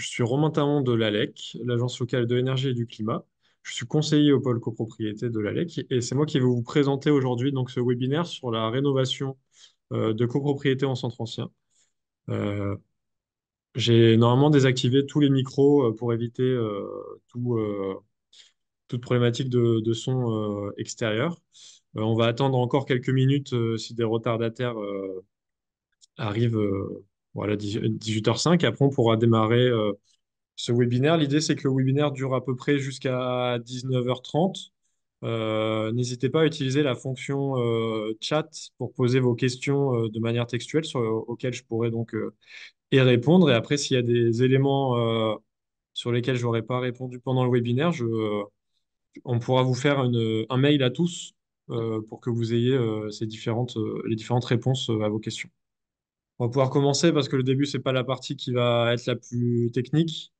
Je suis Romain Taron de l'ALEC, l'Agence locale de l'énergie et du climat. Je suis conseiller au pôle copropriété de l'ALEC et c'est moi qui vais vous présenter aujourd'hui donc ce webinaire sur la rénovation de copropriété en centre ancien. Euh, j'ai normalement désactivé tous les micros pour éviter toute problématique de son extérieur. On va attendre encore quelques minutes si des retardataires arrivent voilà, 18h05. Après, on pourra démarrer ce webinaire. L'idée, c'est que le webinaire dure à peu près jusqu'à 19h30. N'hésitez pas à utiliser la fonction chat pour poser vos questions de manière textuelle auxquelles je pourrais donc y répondre. Et après, s'il y a des éléments sur lesquels je n'aurais pas répondu pendant le webinaire, on pourra vous faire un mail à tous pour que vous ayez les différentes réponses à vos questions. On va pouvoir commencer parce que le début, c'est pas la partie qui va être la plus technique.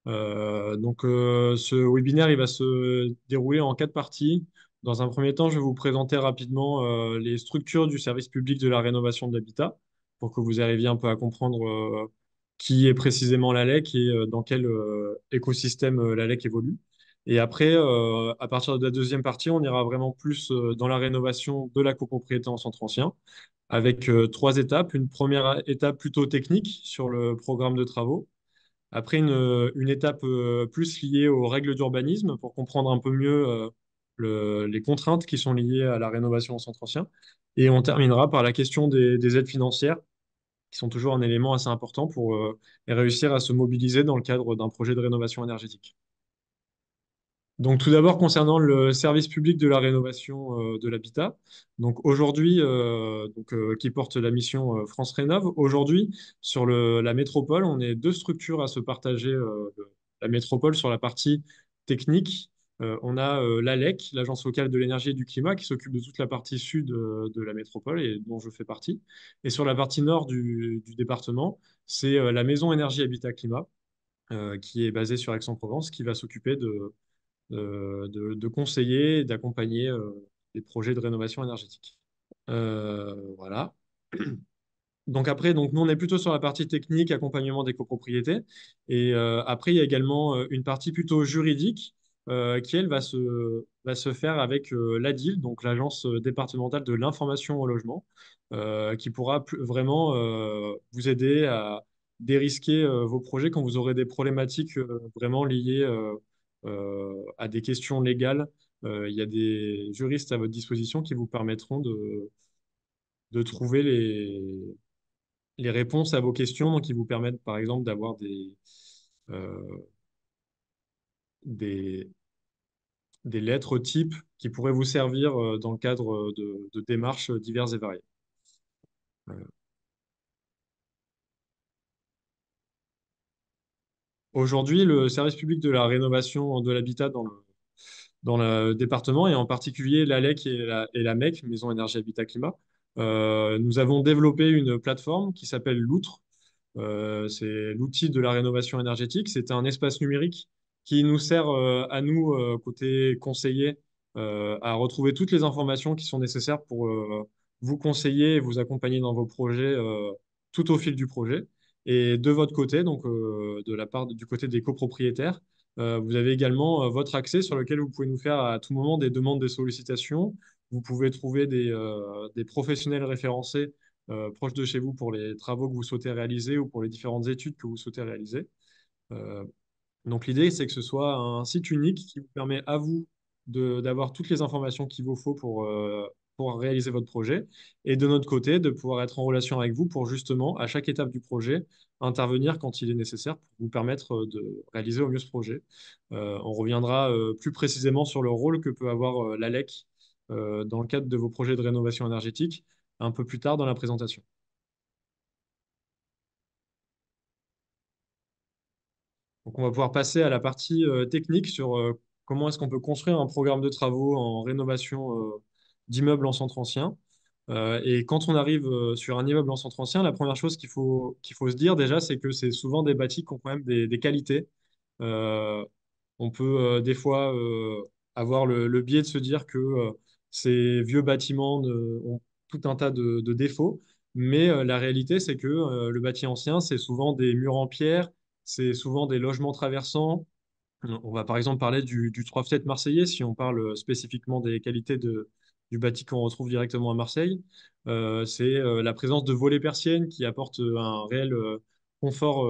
Ce webinaire, il va se dérouler en quatre parties. Dans un premier temps, je vais vous présenter rapidement les structures du service public de la rénovation de l'habitat pour que vous arriviez un peu à comprendre qui est précisément l'ALEC et dans quel écosystème l'ALEC évolue. Et après, à partir de la deuxième partie, on ira vraiment plus dans la rénovation de la copropriété en centre ancien avec trois étapes. Une première étape plutôt technique sur le programme de travaux. Après, une étape plus liée aux règles d'urbanisme pour comprendre un peu mieux les contraintes qui sont liées à la rénovation en centre ancien. Et on terminera par la question des aides financières, qui sont toujours un élément assez important pour réussir à se mobiliser dans le cadre d'un projet de rénovation énergétique. Donc tout d'abord concernant le service public de la rénovation de l'habitat, donc aujourd'hui qui porte la mission France Rénov. Aujourd'hui sur la métropole, on est deux structures à se partager la métropole sur la partie technique. On a l'ALEC, l'Agence locale de l'énergie et du climat, qui s'occupe de toute la partie sud de la métropole et dont je fais partie. Et sur la partie nord du département, c'est la Maison Énergie Habitat Climat qui est basée sur Aix-en-Provence, qui va s'occuper de conseiller et d'accompagner les projets de rénovation énergétique. Voilà. Donc après, donc nous on est plutôt sur la partie technique, accompagnement des copropriétés. Et après, il y a également une partie plutôt juridique qui, elle, va se faire avec l'ADIL, donc l'Agence départementale de l'information au logement, qui pourra vraiment vous aider à dérisquer vos projets quand vous aurez des problématiques vraiment liées à des questions légales. Il y a des juristes à votre disposition qui vous permettront de trouver les réponses à vos questions, donc qui vous permettent par exemple d'avoir euh, des, des lettres types qui pourraient vous servir dans le cadre de démarches diverses et variées. Euh, Aujourd'hui, le service public de la rénovation de l'habitat dans le département, et en particulier l'ALEC et la MEC, Maison Énergie Habitat Climat, nous avons développé une plateforme qui s'appelle l'Outre. C'est l'outil de la rénovation énergétique. C'est un espace numérique qui nous sert à nous, côté conseiller, à retrouver toutes les informations qui sont nécessaires pour vous conseiller et vous accompagner dans vos projets tout au fil du projet. Et de votre côté, donc de la part du côté des copropriétaires, vous avez également votre accès sur lequel vous pouvez nous faire à tout moment des demandes, des sollicitations. Vous pouvez trouver des professionnels référencés proche de chez vous pour les travaux que vous souhaitez réaliser ou pour les différentes études que vous souhaitez réaliser. Euh, donc l'idée, c'est que ce soit un site unique qui vous permet à vous d'avoir toutes les informations qu'il vous faut pour réaliser votre projet et de notre côté, de pouvoir être en relation avec vous pour justement, à chaque étape du projet, intervenir quand il est nécessaire pour vous permettre de réaliser au mieux ce projet. On reviendra plus précisément sur le rôle que peut avoir l'ALEC dans le cadre de vos projets de rénovation énergétique un peu plus tard dans la présentation. Donc, on va pouvoir passer à la partie technique sur comment est-ce qu'on peut construire un programme de travaux en rénovation d'immeubles en centre ancien. Et quand on arrive sur un immeuble en centre ancien, la première chose qu'il faut se dire déjà, c'est que c'est souvent des bâtis qui ont quand même des qualités. Euh, on peut des fois avoir le biais de se dire que ces vieux bâtiments ont tout un tas de défauts, mais la réalité, c'est que le bâti ancien, c'est souvent des murs en pierre, c'est souvent des logements traversants. On va par exemple parler du trois-fêtes marseillais, si on parle spécifiquement des qualités du bâti qu'on retrouve directement à Marseille. C'est la présence de volets persiennes qui apportent un réel confort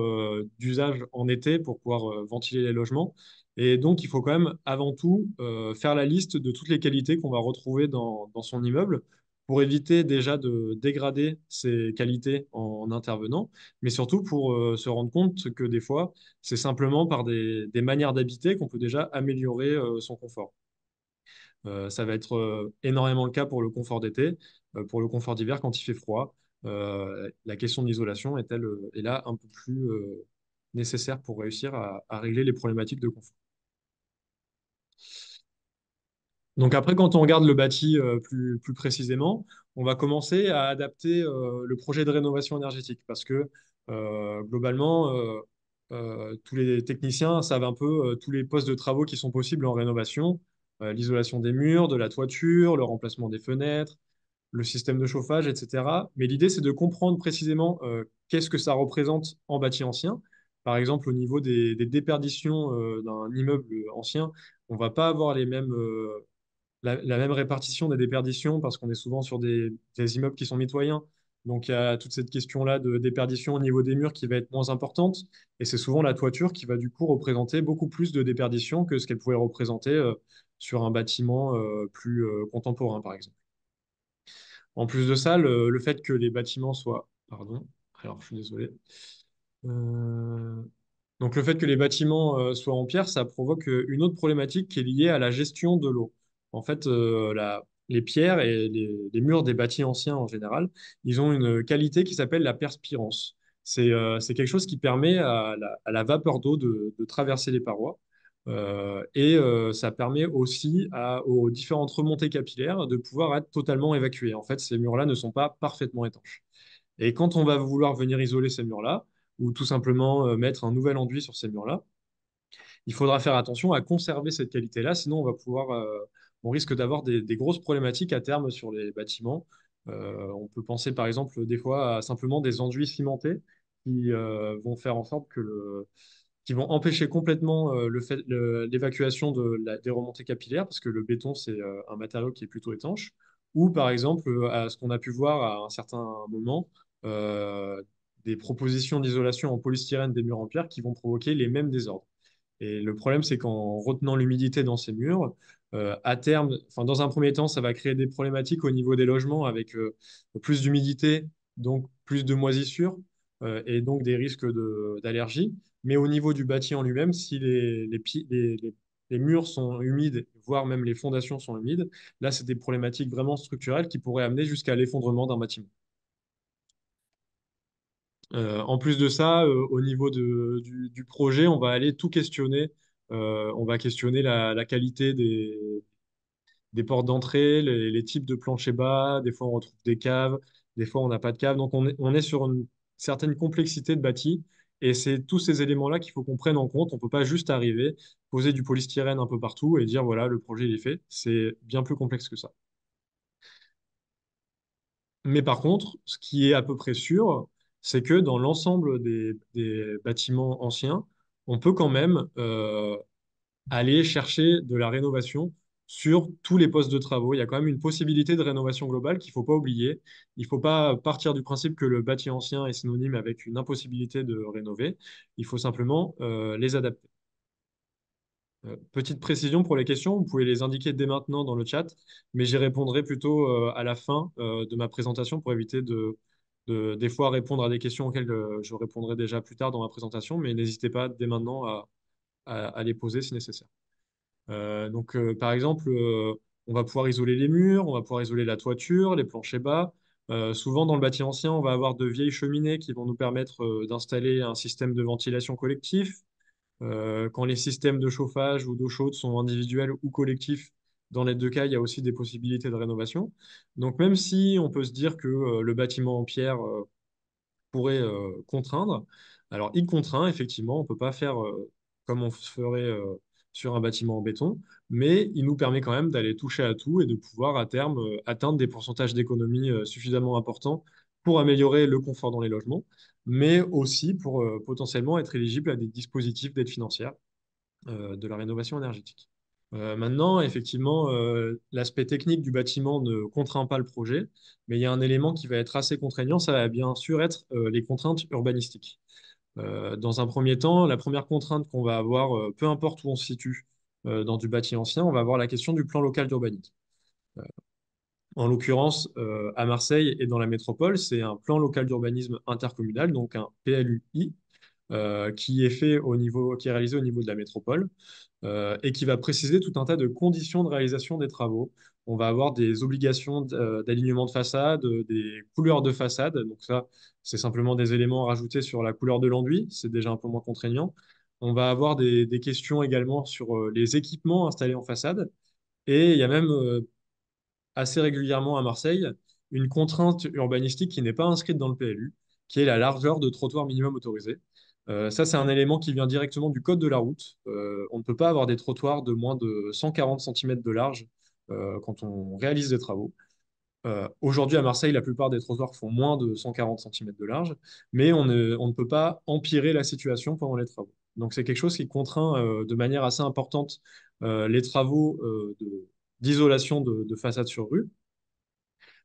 d'usage en été pour pouvoir ventiler les logements. Et donc, il faut quand même avant tout faire la liste de toutes les qualités qu'on va retrouver dans son immeuble pour éviter déjà de dégrader ces qualités en intervenant, mais surtout pour se rendre compte que des fois, c'est simplement par des manières d'habiter qu'on peut déjà améliorer son confort. Ça va être énormément le cas pour le confort d'été. Pour le confort d'hiver, quand il fait froid, la question de l'isolation est là un peu plus nécessaire pour réussir à régler les problématiques de confort. Donc après, quand on regarde le bâti plus précisément, on va commencer à adapter le projet de rénovation énergétique parce que globalement, tous les techniciens savent un peu tous les postes de travaux qui sont possibles en rénovation, l'isolation des murs, de la toiture, le remplacement des fenêtres, le système de chauffage, etc. Mais l'idée, c'est de comprendre précisément qu'est-ce que ça représente en bâti ancien. Par exemple, au niveau des déperditions d'un immeuble ancien, on va pas avoir la même répartition des déperditions parce qu'on est souvent sur des immeubles qui sont mitoyens. Donc il y a toute cette question-là de déperdition au niveau des murs qui va être moins importante. Et c'est souvent la toiture qui va du coup représenter beaucoup plus de déperdition que ce qu'elle pouvait représenter sur un bâtiment plus contemporain, par exemple. En plus de ça, le fait que les bâtiments soient... Pardon, alors je suis désolé. Euh, Donc le fait que les bâtiments soient en pierre, ça provoque une autre problématique qui est liée à la gestion de l'eau. En fait, les pierres et les murs des bâtis anciens en général, ils ont une qualité qui s'appelle la perspirance. C'est quelque chose qui permet à la vapeur d'eau de traverser les parois. Ça permet aussi aux différentes remontées capillaires de pouvoir être totalement évacuées. En fait, ces murs-là ne sont pas parfaitement étanches. Et quand on va vouloir venir isoler ces murs-là, ou tout simplement mettre un nouvel enduit sur ces murs-là, il faudra faire attention à conserver cette qualité-là, sinon on risque d'avoir des grosses problématiques à terme sur les bâtiments. On peut penser par exemple des fois à simplement des enduits cimentés qui vont faire en sorte qui vont empêcher complètement l'évacuation des remontées capillaires, parce que le béton, c'est un matériau qui est plutôt étanche, ou par exemple, à ce qu'on a pu voir à un certain moment, euh, des propositions d'isolation en polystyrène des murs en pierre qui vont provoquer les mêmes désordres. Et le problème, c'est qu'en retenant l'humidité dans ces murs, à terme, enfin, dans un premier temps, ça va créer des problématiques au niveau des logements avec plus d'humidité, donc plus de moisissures et donc des risques d'allergie. Mais au niveau du bâti en lui-même, si les murs sont humides, voire même les fondations sont humides, là, c'est des problématiques vraiment structurelles qui pourraient amener jusqu'à l'effondrement d'un bâtiment. En plus de ça, au niveau du projet, on va aller tout questionner. On va questionner la qualité des portes d'entrée, les types de planchers bas. Des fois, on retrouve des caves. Des fois, on n'a pas de cave. Donc, on est sur une certaine complexité de bâti. Et c'est tous ces éléments-là qu'il faut qu'on prenne en compte. On ne peut pas juste arriver, poser du polystyrène un peu partout et dire, voilà, le projet, il est fait. C'est bien plus complexe que ça. Mais par contre, ce qui est à peu près sûr, c'est que dans l'ensemble des bâtiments anciens, on peut quand même aller chercher de la rénovation sur tous les postes de travaux. Il y a quand même une possibilité de rénovation globale qu'il ne faut pas oublier. Il ne faut pas partir du principe que le bâti ancien est synonyme avec une impossibilité de rénover. Il faut simplement les adapter. Petite précision pour les questions, vous pouvez les indiquer dès maintenant dans le chat, mais j'y répondrai plutôt à la fin de ma présentation pour éviter des fois répondre à des questions auxquelles je répondrai déjà plus tard dans ma présentation, mais n'hésitez pas dès maintenant à les poser si nécessaire. Par exemple, on va pouvoir isoler les murs, on va pouvoir isoler la toiture, les planchers bas. Souvent, dans le bâti ancien, on va avoir de vieilles cheminées qui vont nous permettre d'installer un système de ventilation collectif. Quand les systèmes de chauffage ou d'eau chaude sont individuels ou collectifs, dans les deux cas, il y a aussi des possibilités de rénovation. Donc même si on peut se dire que le bâtiment en pierre pourrait contraindre, alors il contraint, effectivement, on ne peut pas faire comme on ferait sur un bâtiment en béton, mais il nous permet quand même d'aller toucher à tout et de pouvoir à terme atteindre des pourcentages d'économie suffisamment importants pour améliorer le confort dans les logements, mais aussi pour potentiellement être éligible à des dispositifs d'aide financière de la rénovation énergétique. Maintenant, effectivement, l'aspect technique du bâtiment ne contraint pas le projet, mais il y a un élément qui va être assez contraignant, ça va bien sûr être les contraintes urbanistiques. Dans un premier temps, la première contrainte qu'on va avoir, peu importe où on se situe dans du bâti ancien, on va avoir la question du plan local d'urbanisme. En l'occurrence, à Marseille et dans la métropole, c'est un plan local d'urbanisme intercommunal, donc un PLUI, qui est fait au niveau, qui est réalisé au niveau de la métropole et qui va préciser tout un tas de conditions de réalisation des travaux. On va avoir des obligations d'alignement de façade, des couleurs de façade. Donc ça, c'est simplement des éléments rajoutés sur la couleur de l'enduit. C'est déjà un peu moins contraignant. On va avoir des questions également sur les équipements installés en façade. Et il y a même assez régulièrement à Marseille une contrainte urbanistique qui n'est pas inscrite dans le PLU, qui est la largeur de trottoir minimum autorisé. Ça, c'est un élément qui vient directement du code de la route. On ne peut pas avoir des trottoirs de moins de 140 cm de large quand on réalise des travaux. Aujourd'hui, à Marseille, la plupart des trottoirs font moins de 140 cm de large, mais on ne peut pas empirer la situation pendant les travaux. Donc, c'est quelque chose qui contraint de manière assez importante les travaux d'isolation de façade sur rue.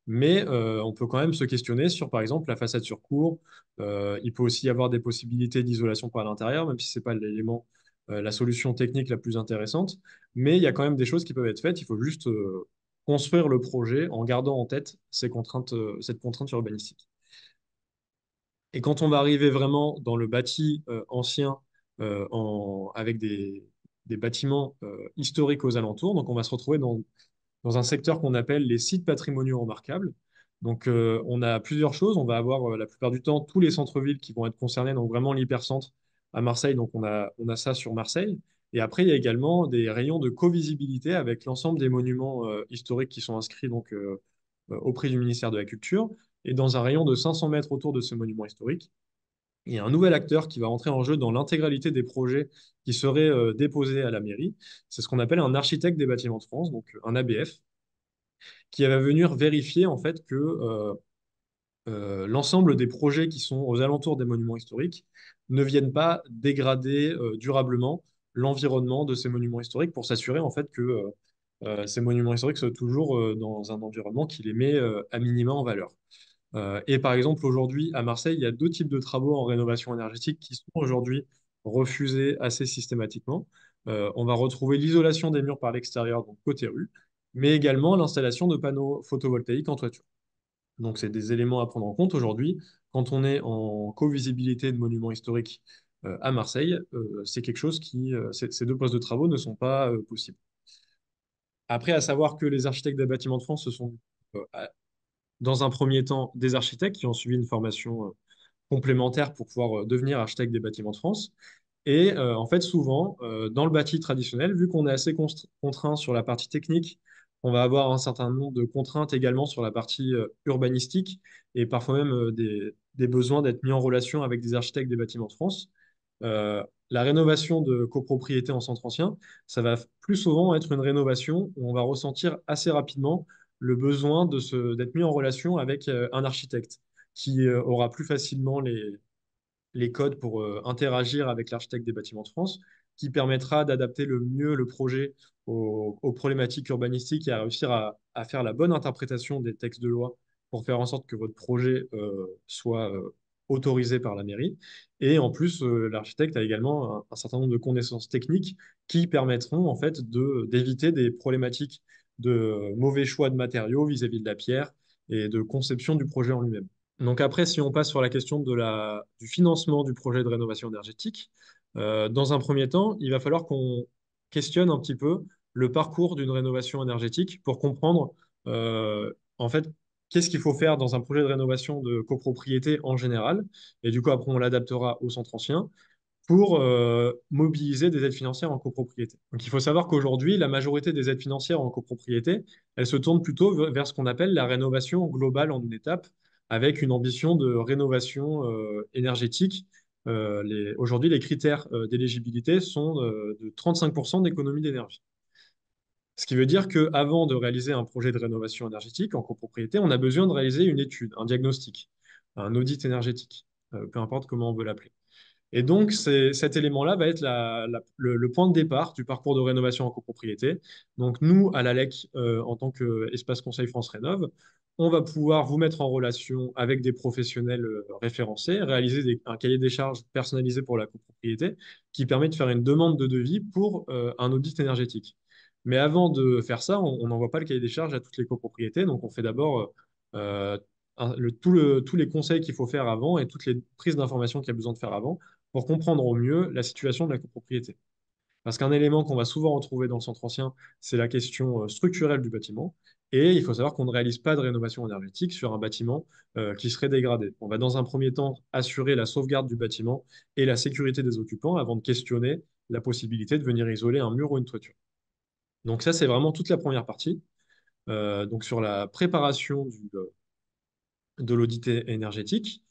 Mais on peut quand même se questionner sur, par exemple, la façade sur cour. Il peut aussi y avoir des possibilités d'isolation par l'intérieur, même si ce n'est pas l'élément, la solution technique la plus intéressante. Mais il y a quand même des choses qui peuvent être faites. Il faut juste construire le projet en gardant en tête ces contraintes, cette contrainte urbanistique. Et quand on va arriver vraiment dans le bâti ancien, avec des bâtiments historiques aux alentours, donc on va se retrouver dans un secteur qu'on appelle les sites patrimoniaux remarquables. Donc, on a plusieurs choses. On va avoir la plupart du temps tous les centres-villes qui vont être concernés, donc vraiment l'hypercentre à Marseille. Donc, on a ça sur Marseille. Et après, il y a également des rayons de co-visibilité avec l'ensemble des monuments historiques qui sont inscrits donc, auprès du ministère de la Culture. Et dans un rayon de 500 mètres autour de ce monument historique, il y a un nouvel acteur qui va entrer en jeu dans l'intégralité des projets qui seraient déposés à la mairie. C'est ce qu'on appelle un architecte des bâtiments de France, donc un ABF, qui va venir vérifier en fait que l'ensemble des projets qui sont aux alentours des monuments historiques ne viennent pas dégrader durablement l'environnement de ces monuments historiques pour s'assurer en fait que ces monuments historiques soient toujours dans un environnement qui les met à minima en valeur. Et par exemple, aujourd'hui, à Marseille, il y a deux types de travaux en rénovation énergétique qui sont aujourd'hui refusés assez systématiquement. On va retrouver l'isolation des murs par l'extérieur, donc côté rue, mais également l'installation de panneaux photovoltaïques en toiture. Donc, c'est des éléments à prendre en compte aujourd'hui. Quand on est en co-visibilité de monuments historiques à Marseille, c'est quelque chose ces deux postes de travaux ne sont pas possibles. Après, à savoir que les architectes des bâtiments de France, ce sont dans un premier temps des architectes qui ont suivi une formation complémentaire pour pouvoir devenir architecte des bâtiments de France. Et en fait, souvent, dans le bâti traditionnel, vu qu'on est assez contraint sur la partie technique, on va avoir un certain nombre de contraintes également sur la partie urbanistique et parfois même des besoins d'être mis en relation avec des architectes des bâtiments de France. La rénovation de copropriété en centre ancien, ça va plus souvent être une rénovation où on va ressentir assez rapidement le besoin d'être mis en relation avec un architecte qui aura plus facilement les codes pour interagir avec l'architecte des bâtiments de France, qui permettra d'adapter le mieux le projet aux problématiques urbanistiques et à réussir à faire la bonne interprétation des textes de loi pour faire en sorte que votre projet soit autorisé par la mairie. Et en plus, l'architecte a également un certain nombre de connaissances techniques qui permettront en fait d'éviter des problématiques de mauvais choix de matériaux vis-à-vis de la pierre et de conception du projet en lui-même. Donc après, si on passe sur la question du financement du projet de rénovation énergétique, dans un premier temps, il va falloir qu'on questionne un petit peu le parcours d'une rénovation énergétique pour comprendre en fait qu'est-ce qu'il faut faire dans un projet de rénovation de copropriété en général. Et du coup, après, on l'adaptera au centre ancien pour mobiliser des aides financières en copropriété. Donc il faut savoir qu'aujourd'hui, la majorité des aides financières en copropriété, elles se tournent plutôt vers ce qu'on appelle la rénovation globale en une étape, avec une ambition de rénovation énergétique. Aujourd'hui, les critères d'éligibilité sont de 35% d'économie d'énergie. Ce qui veut dire qu'avant de réaliser un projet de rénovation énergétique en copropriété, on a besoin de réaliser une étude, un diagnostic. un audit énergétique, peu importe comment on veut l'appeler. Et donc, cet élément-là va être le point de départ du parcours de rénovation en copropriété. Donc, nous, à l'ALEC, en tant qu'Espace Conseil France Rénov', on va pouvoir vous mettre en relation avec des professionnels référencés, réaliser un cahier des charges personnalisé pour la copropriété qui permet de faire une demande de devis pour un audit énergétique. Mais avant de faire ça, on n'envoie pas le cahier des charges à toutes les copropriétés. Donc, on fait d'abord tous les conseils qu'il faut faire avant et toutes les prises d'informations qu'il y a besoin de faire avant pour comprendre au mieux la situation de la copropriété. Parce qu'un élément qu'on va souvent retrouver dans le centre ancien, c'est la question structurelle du bâtiment. Et il faut savoir qu'on ne réalise pas de rénovation énergétique sur un bâtiment qui serait dégradé. On va dans un premier temps assurer la sauvegarde du bâtiment et la sécurité des occupants avant de questionner la possibilité de venir isoler un mur ou une toiture. Donc ça, c'est vraiment toute la première partie. Donc sur la préparation de l'audit énergétique.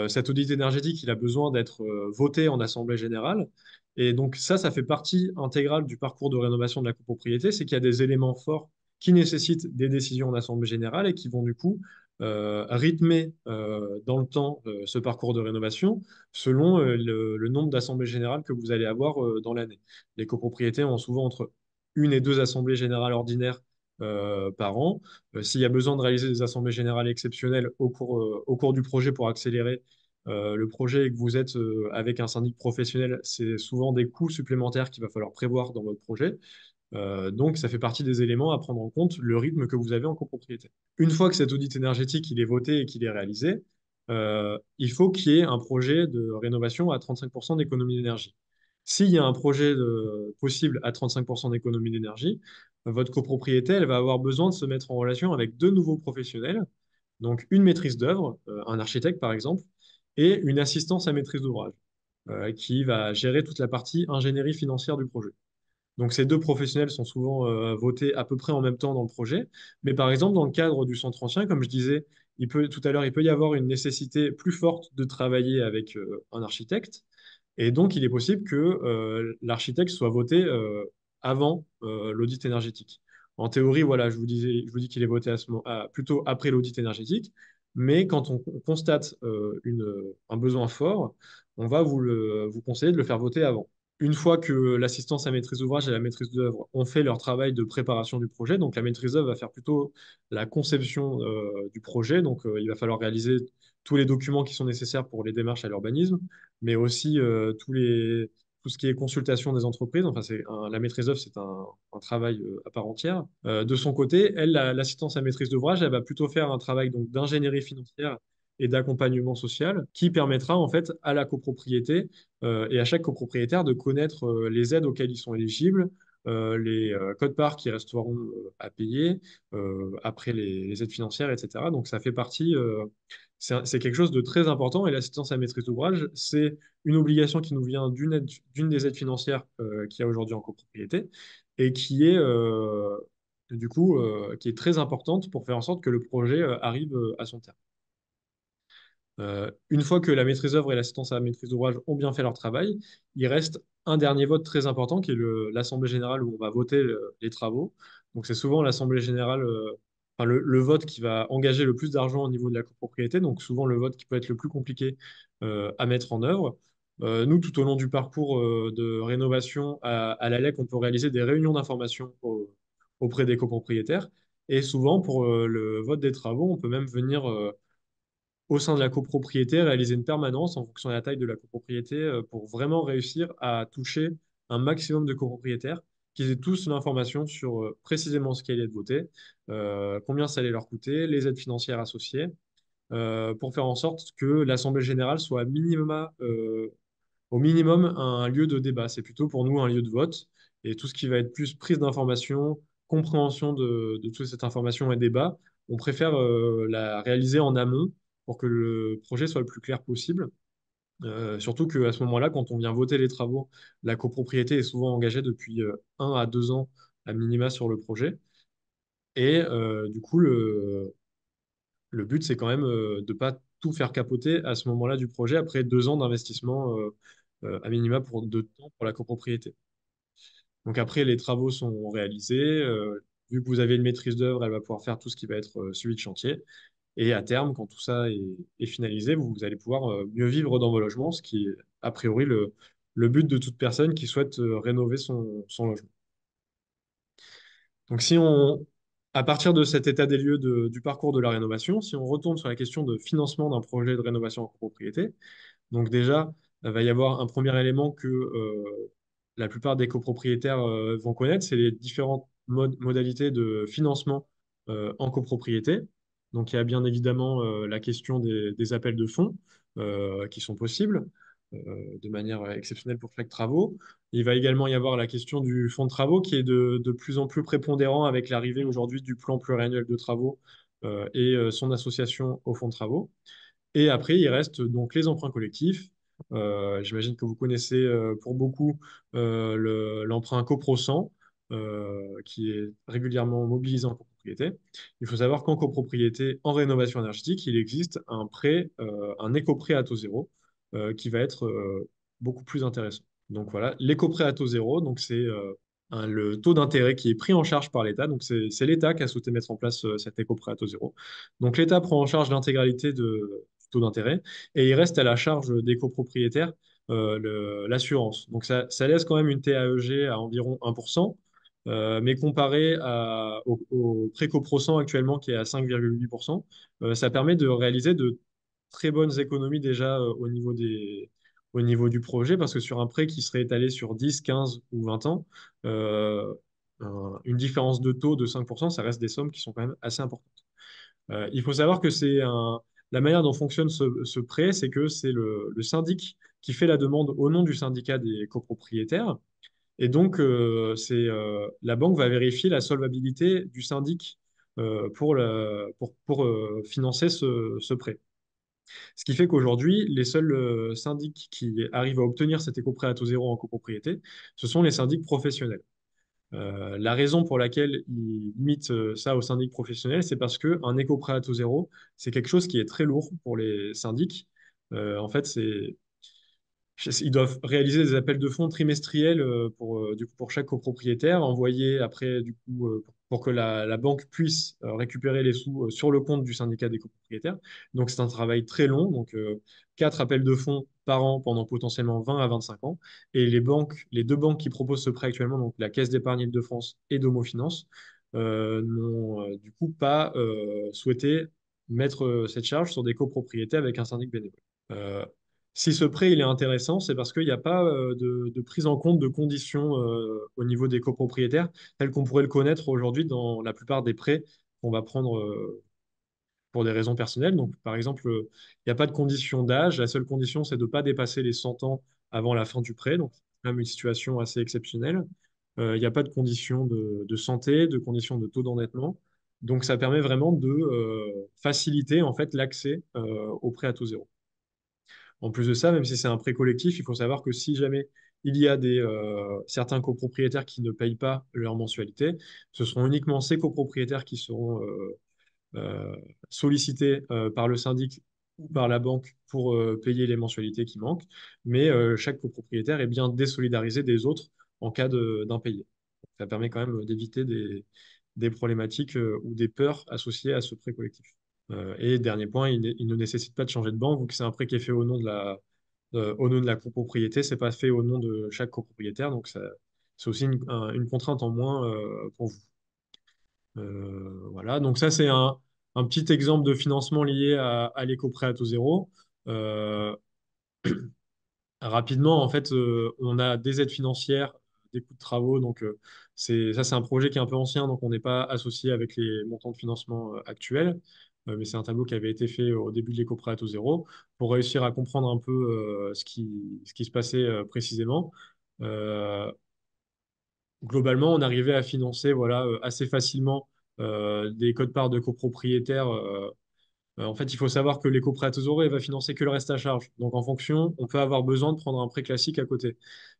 Cet audit énergétique, il a besoin d'être voté en assemblée générale. Et donc ça fait partie intégrale du parcours de rénovation de la copropriété, c'est qu'il y a des éléments forts qui nécessitent des décisions en assemblée générale et qui vont du coup rythmer dans le temps ce parcours de rénovation selon le nombre d'assemblées générales que vous allez avoir dans l'année. Les copropriétés ont souvent entre une et deux assemblées générales ordinaires par an. S'il y a besoin de réaliser des assemblées générales exceptionnelles au cours du projet pour accélérer le projet et que vous êtes avec un syndic professionnel, c'est souvent des coûts supplémentaires qu'il va falloir prévoir dans votre projet. Donc, ça fait partie des éléments à prendre en compte, le rythme que vous avez en copropriété. Une fois que cet audit énergétique il est voté et qu'il est réalisé, il faut qu'il y ait un projet de rénovation à 35% d'économie d'énergie. S'il y a un projet possible à 35% d'économie d'énergie, votre copropriété, elle va avoir besoin de se mettre en relation avec deux nouveaux professionnels, donc une maîtrise d'œuvre, un architecte par exemple, et une assistance à maîtrise d'ouvrage, qui va gérer toute la partie ingénierie financière du projet. Donc ces deux professionnels sont souvent votés à peu près en même temps dans le projet. Mais par exemple, dans le cadre du centre ancien, comme je disais, tout à l'heure, il peut y avoir une nécessité plus forte de travailler avec un architecte. Et donc, il est possible que l'architecte soit voté avant l'audit énergétique. En théorie, voilà, je vous dis qu'il est voté plutôt après l'audit énergétique. Mais quand on constate un besoin fort, on va vous conseiller de le faire voter avant. Une fois que l'assistance à maîtrise d'ouvrage et la maîtrise d'œuvre ont fait leur travail de préparation du projet, donc la maîtrise d'œuvre va faire plutôt la conception du projet. Donc, il va falloir réaliser tous les documents qui sont nécessaires pour les démarches à l'urbanisme, mais aussi tout ce qui est consultation des entreprises. Enfin, la maîtrise d'œuvre, c'est un travail à part entière. De son côté, elle, l'assistance à maîtrise d'ouvrage, elle va plutôt faire un travail donc d'ingénierie financière et d'accompagnement social qui permettra en fait à la copropriété et à chaque copropriétaire de connaître les aides auxquelles ils sont éligibles, les codes-parts qui resteront à payer après les aides financières, etc. Donc ça fait partie, c'est quelque chose de très important et l'assistance à maîtrise d'ouvrage, c'est une obligation qui nous vient d'une des aides financières qu'il y a aujourd'hui en copropriété et qui est du coup qui est très importante pour faire en sorte que le projet arrive à son terme. Une fois que la maîtrise d'œuvre et l'assistance à la maîtrise d'ouvrage ont bien fait leur travail, il reste un dernier vote très important qui est l'Assemblée générale où on va voter les travaux. Donc c'est souvent l'Assemblée générale, enfin, le vote qui va engager le plus d'argent au niveau de la copropriété, donc souvent le vote qui peut être le plus compliqué à mettre en œuvre. Nous, tout au long du parcours de rénovation à la LEC, on peut réaliser des réunions d'information auprès des copropriétaires. Et souvent, pour le vote des travaux, on peut même venir au sein de la copropriété, réaliser une permanence en fonction de la taille de la copropriété pour vraiment réussir à toucher un maximum de copropriétaires, qu'ils aient tous l'information sur précisément ce qui allait être voté, combien ça allait leur coûter, les aides financières associées, pour faire en sorte que l'Assemblée générale soit au minimum un lieu de débat. C'est plutôt pour nous un lieu de vote. Et tout ce qui va être plus prise d'information, compréhension de toute cette information et débat, on préfère la réaliser en amont pour que le projet soit le plus clair possible. Surtout qu'à ce moment-là, quand on vient voter les travaux, la copropriété est souvent engagée depuis 1 à 2 ans à minima sur le projet. Et du coup, le but, c'est quand même de ne pas tout faire capoter à ce moment-là du projet après 2 ans d'investissement à minima de temps pour la copropriété. Donc après, les travaux sont réalisés. Vu que vous avez une maîtrise d'œuvre, elle va pouvoir faire tout ce qui va être suivi de chantier. Et à terme, quand tout ça est finalisé, vous allez pouvoir mieux vivre dans vos logements, ce qui est a priori le but de toute personne qui souhaite rénover son logement. Donc à partir de cet état des lieux du parcours de la rénovation, si on retourne sur la question de financement d'un projet de rénovation en copropriété, donc déjà, il va y avoir un premier élément que la plupart des copropriétaires vont connaître, c'est les différentes modalités de financement en copropriété. Donc il y a bien évidemment la question des appels de fonds qui sont possibles de manière exceptionnelle pour chaque travaux. Il va également y avoir la question du fonds de travaux qui est de plus en plus prépondérant avec l'arrivée aujourd'hui du plan pluriannuel de travaux et son association au fonds de travaux. Et après, il reste donc les emprunts collectifs. J'imagine que vous connaissez pour beaucoup l'emprunt CoPro 100, qui est régulièrement mobilisé en copropriété. Il faut savoir qu'en copropriété, en rénovation énergétique, il existe un prêt, un éco-prêt à taux zéro, qui va être beaucoup plus intéressant. Donc voilà, l'éco-prêt à taux zéro, donc c'est le taux d'intérêt qui est pris en charge par l'État. Donc c'est l'État qui a souhaité mettre en place cet éco-prêt à taux zéro. Donc l'État prend en charge l'intégralité du taux d'intérêt et il reste à la charge des copropriétaires l'assurance. Donc ça laisse quand même une TAEG à environ 1%, mais comparé au prêt copro actuellement qui est à 5,8%, ça permet de réaliser de très bonnes économies déjà au niveau du projet, parce que sur un prêt qui serait étalé sur 10, 15 ou 20 ans, euh, une différence de taux de 5%, ça reste des sommes qui sont quand même assez importantes. Il faut savoir que la manière dont fonctionne ce prêt, c'est que c'est le syndic qui fait la demande au nom du syndicat des copropriétaires. Et donc, la banque va vérifier la solvabilité du syndic pour financer ce prêt. Ce qui fait qu'aujourd'hui, les seuls syndics qui arrivent à obtenir cet éco-prêt à taux zéro en copropriété, ce sont les syndics professionnels. La raison pour laquelle ils limitent ça aux syndics professionnels, c'est parce qu'un éco-prêt à taux zéro, c'est quelque chose qui est très lourd pour les syndics. En fait, ils doivent réaliser des appels de fonds trimestriels du coup, pour chaque copropriétaire, envoyer après du coup, pour que la banque puisse récupérer les sous sur le compte du syndicat des copropriétaires. Donc c'est un travail très long, donc 4 appels de fonds par an pendant potentiellement 20 à 25 ans. Et les deux banques qui proposent ce prêt actuellement, donc la Caisse d'épargne Île-de-France et Domo Finance, n'ont du coup pas souhaité mettre cette charge sur des copropriétés avec un syndic bénévole. Euh, Si ce prêt il est intéressant, c'est parce qu'il n'y a pas de prise en compte de conditions au niveau des copropriétaires, telles qu'on pourrait le connaître aujourd'hui dans la plupart des prêts qu'on va prendre pour des raisons personnelles. Donc, par exemple, il n'y a pas de condition d'âge. La seule condition, c'est de ne pas dépasser les 100 ans avant la fin du prêt. Donc, c'est quand même une situation assez exceptionnelle. Il n'y a pas de condition de santé, de condition de taux d'endettement. Donc, ça permet vraiment de faciliter en fait l'accès au prêt à taux zéro. En plus de ça, même si c'est un prêt collectif, il faut savoir que si jamais il y a certains copropriétaires qui ne payent pas leur mensualité, ce seront uniquement ces copropriétaires qui seront euh, sollicités par le syndic ou par la banque pour payer les mensualités qui manquent. Mais chaque copropriétaire est bien désolidarisé des autres en cas d'impayé. Ça permet quand même d'éviter des problématiques ou des peurs associées à ce prêt collectif. Et dernier point, il ne nécessite pas de changer de banque, vu que c'est un prêt qui est fait au nom de la copropriété, c'est pas fait au nom de chaque copropriétaire, donc c'est aussi une contrainte en moins pour vous. Voilà, donc ça c'est un petit exemple de financement lié à l'éco-prêt à taux zéro. Euh, Rapidement, en fait, on a des aides financières, des coûts de travaux. Donc, c'est un projet qui est un peu ancien, donc on n'est pas associé avec les montants de financement actuels. Mais c'est un tableau qui avait été fait au début de l'éco-prêt à taux zéro pour réussir à comprendre un peu ce qui se passait précisément. Euh, Globalement, on arrivait à financer voilà, assez facilement des codes-parts de copropriétaires. En fait, il faut savoir que l'éco-prêt à taux zéro, il va financer que le reste à charge. Donc, en fonction, on peut avoir besoin de prendre un prêt classique à côté.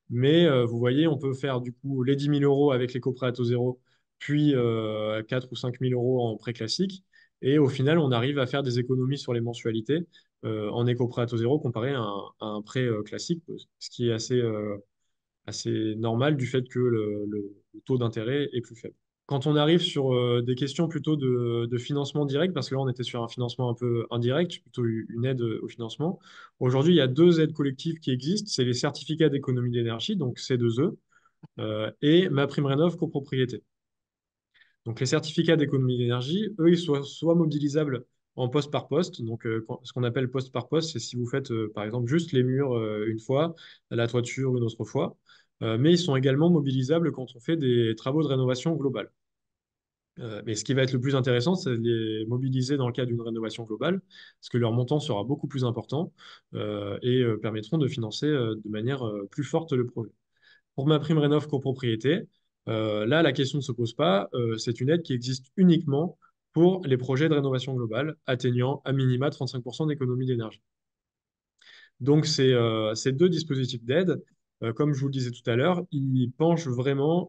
Mais vous voyez, on peut faire du coup les 10 000 € avec l'éco-prêt à taux zéro, puis 4 ou 5 000 € en prêt classique. Et au final, on arrive à faire des économies sur les mensualités en éco-prêt à taux zéro comparé à un prêt classique, ce qui est assez normal du fait que le taux d'intérêt est plus faible. Quand on arrive sur des questions plutôt de financement direct, parce que là on était sur un financement un peu indirect, plutôt une aide au financement, aujourd'hui il y a deux aides collectives qui existent, c'est les certificats d'économie d'énergie, donc C2E, et MaPrimeRénov' copropriété. Donc les certificats d'économie d'énergie, eux, ils sont soit mobilisables en poste par poste, donc ce qu'on appelle poste par poste, c'est si vous faites par exemple juste les murs une fois, la toiture une autre fois, mais ils sont également mobilisables quand on fait des travaux de rénovation globale. Mais ce qui va être le plus intéressant, c'est de les mobiliser dans le cadre d'une rénovation globale, parce que leur montant sera beaucoup plus important et permettront de financer de manière plus forte le projet. Pour ma prime rénov copropriété, là, la question ne se pose pas. C'est une aide qui existe uniquement pour les projets de rénovation globale atteignant à minima 35% d'économie d'énergie. Donc, ces deux dispositifs d'aide, comme je vous le disais tout à l'heure, ils penchent vraiment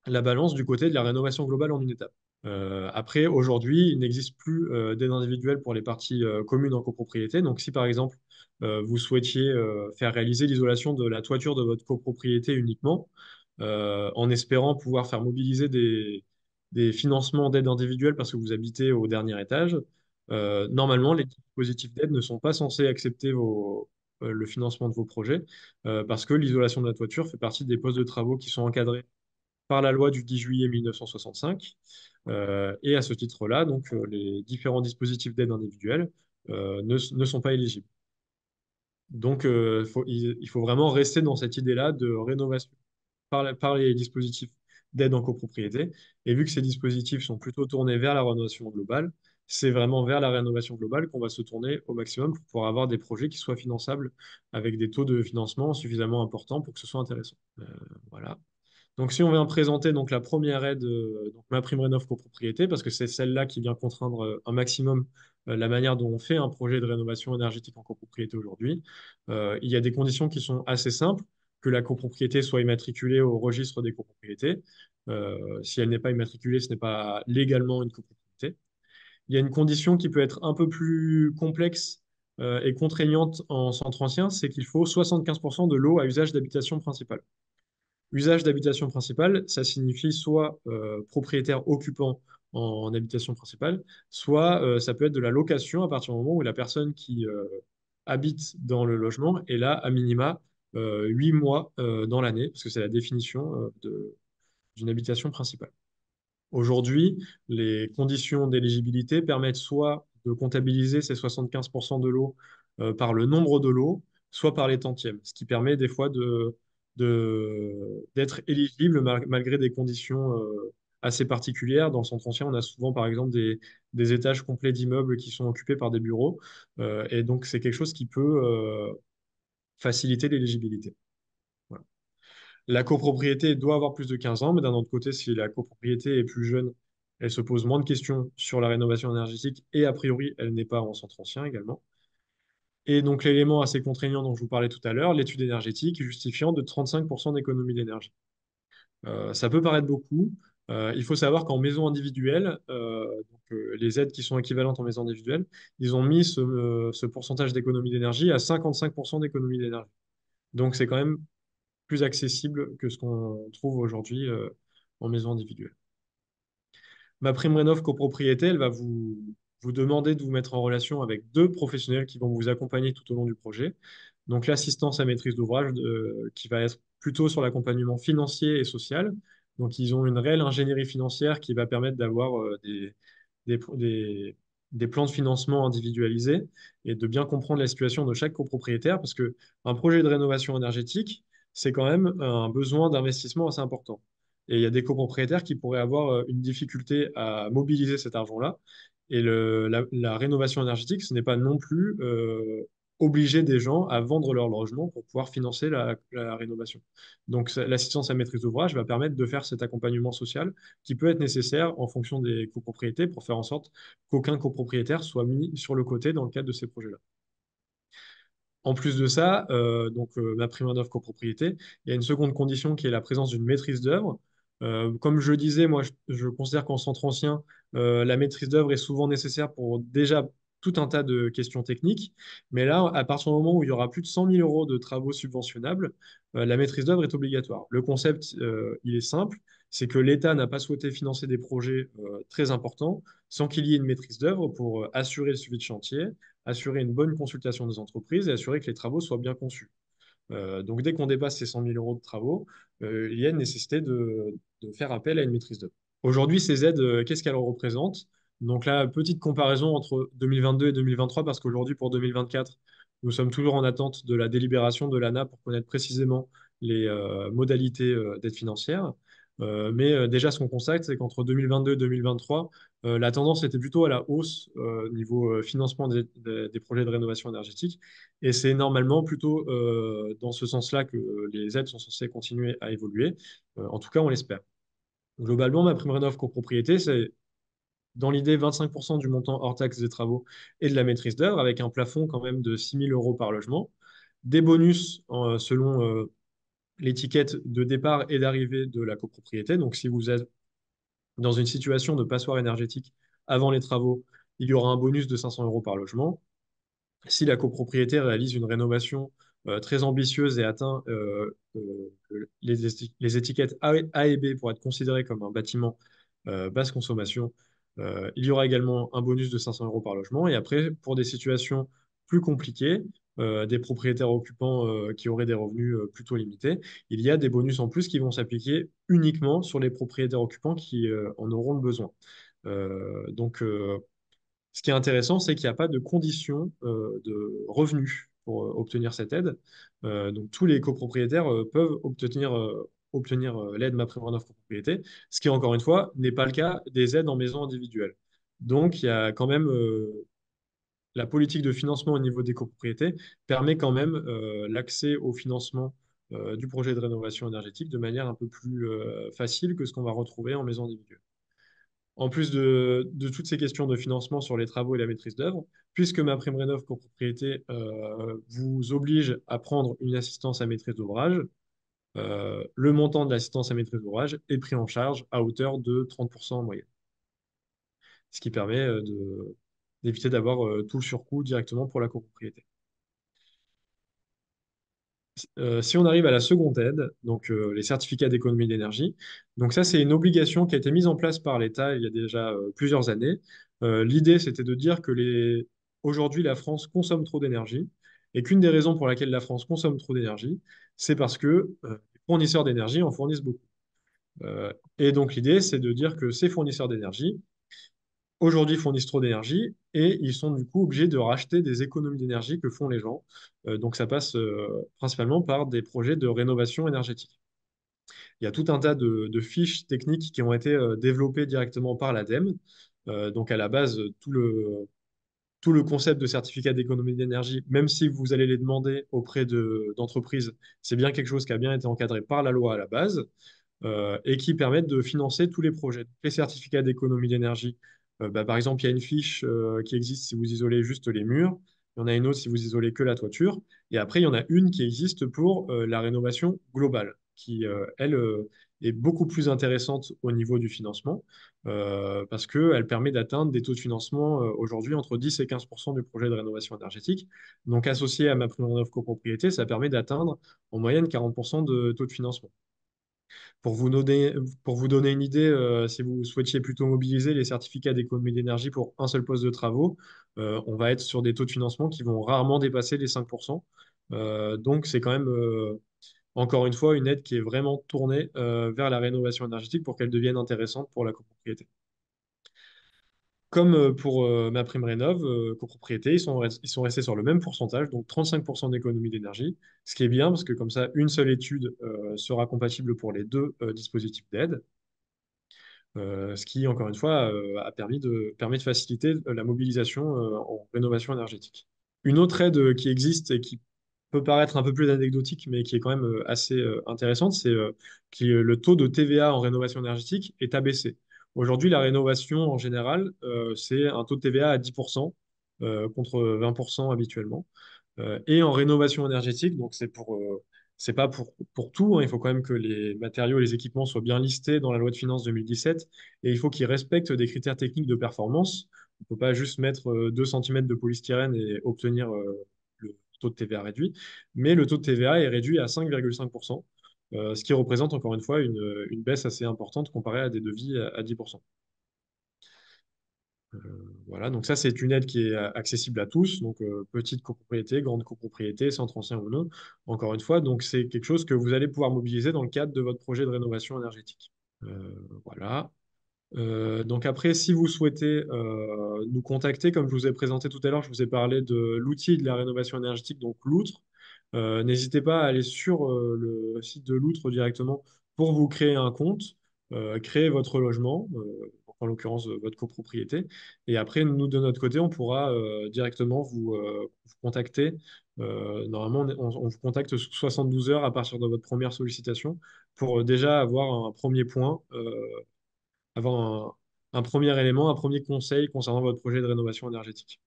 la balance du côté de la rénovation globale en une étape. Après, aujourd'hui, il n'existe plus d'aide individuelle pour les parties communes en copropriété. Donc, si par exemple, vous souhaitiez faire réaliser l'isolation de la toiture de votre copropriété uniquement, en espérant pouvoir faire mobiliser des financements d'aide individuelle parce que vous habitez au dernier étage, normalement, les dispositifs d'aide ne sont pas censés accepter le financement de vos projets parce que l'isolation de la toiture fait partie des postes de travaux qui sont encadrés par la loi du 10 juillet 1965. Et à ce titre-là, donc, les différents dispositifs d'aide individuelle ne sont pas éligibles. Donc, il faut vraiment rester dans cette idée-là de rénovation par les dispositifs d'aide en copropriété. Et vu que ces dispositifs sont plutôt tournés vers la rénovation globale, c'est vraiment vers la rénovation globale qu'on va se tourner au maximum pour pouvoir avoir des projets qui soient finançables avec des taux de financement suffisamment importants pour que ce soit intéressant. Voilà. Donc, si on vient présenter donc, la première aide, donc ma prime rénov copropriété, parce que c'est celle-là qui vient contraindre un maximum la manière dont on fait un projet de rénovation énergétique en copropriété aujourd'hui, il y a des conditions qui sont assez simples, que la copropriété soit immatriculée au registre des copropriétés. Si elle n'est pas immatriculée, ce n'est pas légalement une copropriété. Il y a une condition qui peut être un peu plus complexe et contraignante en centre ancien, c'est qu'il faut 75% de l'eau à usage d'habitation principale. Usage d'habitation principale, ça signifie soit propriétaire occupant en habitation principale, soit ça peut être de la location à partir du moment où la personne qui habite dans le logement est là à minima 8 mois dans l'année, parce que c'est la définition d'une habitation principale. Aujourd'hui, les conditions d'éligibilité permettent soit de comptabiliser ces 75% de l'eau par le nombre de lots, soit par les tantièmes, ce qui permet des fois d'être éligible malgré des conditions assez particulières. Dans le centre ancien, on a souvent, par exemple, des étages complets d'immeubles qui sont occupés par des bureaux, et donc c'est quelque chose qui peut faciliter l'éligibilité. Voilà. La copropriété doit avoir plus de 15 ans, mais d'un autre côté, si la copropriété est plus jeune, elle se pose moins de questions sur la rénovation énergétique et a priori, elle n'est pas en centre ancien également. Et donc l'élément assez contraignant dont je vous parlais tout à l'heure, l'étude énergétique justifiant de 35% d'économie d'énergie. Ça peut paraître beaucoup. Il faut savoir qu'en maison individuelle, les aides qui sont équivalentes en maison individuelle, ils ont mis ce pourcentage d'économie d'énergie à 55% d'économie d'énergie. Donc c'est quand même plus accessible que ce qu'on trouve aujourd'hui en maison individuelle. Ma prime rénov copropriété, elle va vous demander de vous mettre en relation avec deux professionnels qui vont vous accompagner tout au long du projet. Donc l'assistance à maîtrise d'ouvrage qui va être plutôt sur l'accompagnement financier et social. Donc ils ont une réelle ingénierie financière qui va permettre d'avoir des, des- des plans de financement individualisés et de bien comprendre la situation de chaque copropriétaire parce que un projet de rénovation énergétique, c'est quand même un besoin d'investissement assez important. Et il y a des copropriétaires qui pourraient avoir une difficulté à mobiliser cet argent-là. Et la rénovation énergétique, ce n'est pas non plus obliger des gens à vendre leur logement pour pouvoir financer la rénovation. Donc, l'assistance à maîtrise d'ouvrage va permettre de faire cet accompagnement social qui peut être nécessaire en fonction des copropriétés pour faire en sorte qu'aucun copropriétaire soit mis sur le côté dans le cadre de ces projets-là. En plus de ça, ma prime d'œuvre copropriété, il y a une seconde condition qui est la présence d'une maîtrise d'œuvre. Comme je le disais, moi, je considère qu'en centre ancien, la maîtrise d'œuvre est souvent nécessaire pour déjà tout un tas de questions techniques. Mais là, à partir du moment où il y aura plus de 100 000 euros de travaux subventionnables, la maîtrise d'œuvre est obligatoire. Le concept, il est simple. c'est que l'État n'a pas souhaité financer des projets très importants sans qu'il y ait une maîtrise d'œuvre pour assurer le suivi de chantier, assurer une bonne consultation des entreprises et assurer que les travaux soient bien conçus. Donc, dès qu'on dépasse ces 100 000 euros de travaux, il y a une nécessité de faire appel à une maîtrise d'œuvre. Aujourd'hui, ces aides, qu'est-ce qu'elles représentent? Donc là, petite comparaison entre 2022 et 2023, parce qu'aujourd'hui, pour 2024, nous sommes toujours en attente de la délibération de l'ANA pour connaître précisément les modalités d'aide financière. Mais déjà, ce qu'on constate, c'est qu'entre 2022 et 2023, la tendance était plutôt à la hausse niveau financement des projets de rénovation énergétique. Et c'est normalement plutôt dans ce sens-là que les aides sont censées continuer à évoluer. En tout cas, on l'espère. Globalement, ma prime rénov copropriété, c'est dans l'idée 25% du montant hors taxe des travaux et de la maîtrise d'œuvre, avec un plafond quand même de 6 000 euros par logement. Des bonus selon l'étiquette de départ et d'arrivée de la copropriété. Donc, si vous êtes dans une situation de passoire énergétique avant les travaux, il y aura un bonus de 500 euros par logement. Si la copropriété réalise une rénovation très ambitieuse et atteint les étiquettes A et B pour être considéré comme un bâtiment basse consommation, il y aura également un bonus de 500 euros par logement. Et après, pour des situations plus compliquées, des propriétaires occupants qui auraient des revenus plutôt limités, il y a des bonus en plus qui vont s'appliquer uniquement sur les propriétaires occupants qui en auront le besoin. Donc, ce qui est intéressant, c'est qu'il n'y a pas de condition de revenus pour obtenir cette aide. Donc, tous les copropriétaires peuvent obtenir l'aide MaPrimeRénov' copropriété, ce qui, encore une fois, n'est pas le cas des aides en maison individuelle. Donc, il y a quand même la politique de financement au niveau des copropriétés permet quand même l'accès au financement du projet de rénovation énergétique de manière un peu plus facile que ce qu'on va retrouver en maison individuelle. En plus de toutes ces questions de financement sur les travaux et la maîtrise d'œuvre, puisque ma prime rénov copropriété vous oblige à prendre une assistance à maîtrise d'ouvrage, le montant de l'assistance à maîtrise d'ouvrage est pris en charge à hauteur de 30% en moyenne, ce qui permet d'éviter d'avoir tout le surcoût directement pour la copropriété. Si on arrive à la seconde aide, donc les certificats d'économie d'énergie, donc ça c'est une obligation qui a été mise en place par l'État il y a déjà plusieurs années. L'idée c'était de dire que aujourd'hui la France consomme trop d'énergie et qu'une des raisons pour laquelle la France consomme trop d'énergie, c'est parce que les fournisseurs d'énergie en fournissent beaucoup. Et donc l'idée c'est de dire que ces fournisseurs d'énergie aujourd'hui fournissent trop d'énergie et ils sont du coup obligés de racheter des économies d'énergie que font les gens. Donc ça passe principalement par des projets de rénovation énergétique. Il y a tout un tas de fiches techniques qui ont été développées directement par l'ADEME. Donc à la base, tout le concept de certificat d'économie d'énergie, même si vous allez les demander auprès d'entreprises, c'est bien quelque chose qui a bien été encadré par la loi à la base et qui permettent de financer tous les projets. Les certificats d'économie d'énergie, par exemple, il y a une fiche qui existe si vous isolez juste les murs. Il y en a une autre si vous isolez que la toiture. Et après, il y en a une qui existe pour la rénovation globale, qui, elle, est beaucoup plus intéressante au niveau du financement, parce qu'elle permet d'atteindre des taux de financement aujourd'hui entre 10 et 15% du projet de rénovation énergétique. Donc, associé à ma prime rénov copropriété, ça permet d'atteindre en moyenne 40% de taux de financement. Pour vous donner une idée, si vous souhaitiez plutôt mobiliser les certificats d'économie d'énergie pour un seul poste de travaux, on va être sur des taux de financement qui vont rarement dépasser les 5%. Donc, c'est quand même, encore une fois, une aide qui est vraiment tournée vers la rénovation énergétique pour qu'elle devienne intéressante pour la copropriété. Comme pour ma prime rénov, copropriété, ils sont restés sur le même pourcentage, donc 35% d'économie d'énergie, ce qui est bien parce que comme ça, une seule étude sera compatible pour les deux dispositifs d'aide, ce qui, encore une fois, permet de faciliter la mobilisation en rénovation énergétique. Une autre aide qui existe et qui peut paraître un peu plus anecdotique, mais qui est quand même assez intéressante, c'est que le taux de TVA en rénovation énergétique est abaissé. Aujourd'hui, la rénovation en général, c'est un taux de TVA à 10% contre 20% habituellement. Et en rénovation énergétique, donc c'est pas pour tout, hein, il faut quand même que les matériaux et les équipements soient bien listés dans la loi de finances 2017 et il faut qu'ils respectent des critères techniques de performance. On ne peut pas juste mettre 2 cm de polystyrène et obtenir le taux de TVA réduit, mais le taux de TVA est réduit à 5,5%. ce qui représente encore une fois une baisse assez importante comparée à des devis à 10%. Euh, voilà, donc ça, c'est une aide qui est accessible à tous, donc petite copropriété, grande copropriété, centre ancien ou non, encore une fois, donc c'est quelque chose que vous allez pouvoir mobiliser dans le cadre de votre projet de rénovation énergétique. Voilà. Donc après, si vous souhaitez nous contacter, comme je vous ai présenté tout à l'heure, je vous ai parlé de l'outil de la rénovation énergétique, donc l'Outre. N'hésitez pas à aller sur le site de l'Outre directement pour vous créer un compte, créer votre logement, en l'occurrence votre copropriété. Et après, nous, de notre côté, on pourra directement vous contacter. Normalement, on vous contacte sous 72 heures à partir de votre première sollicitation pour déjà avoir un premier point. Avoir un premier élément, un premier conseil concernant votre projet de rénovation énergétique.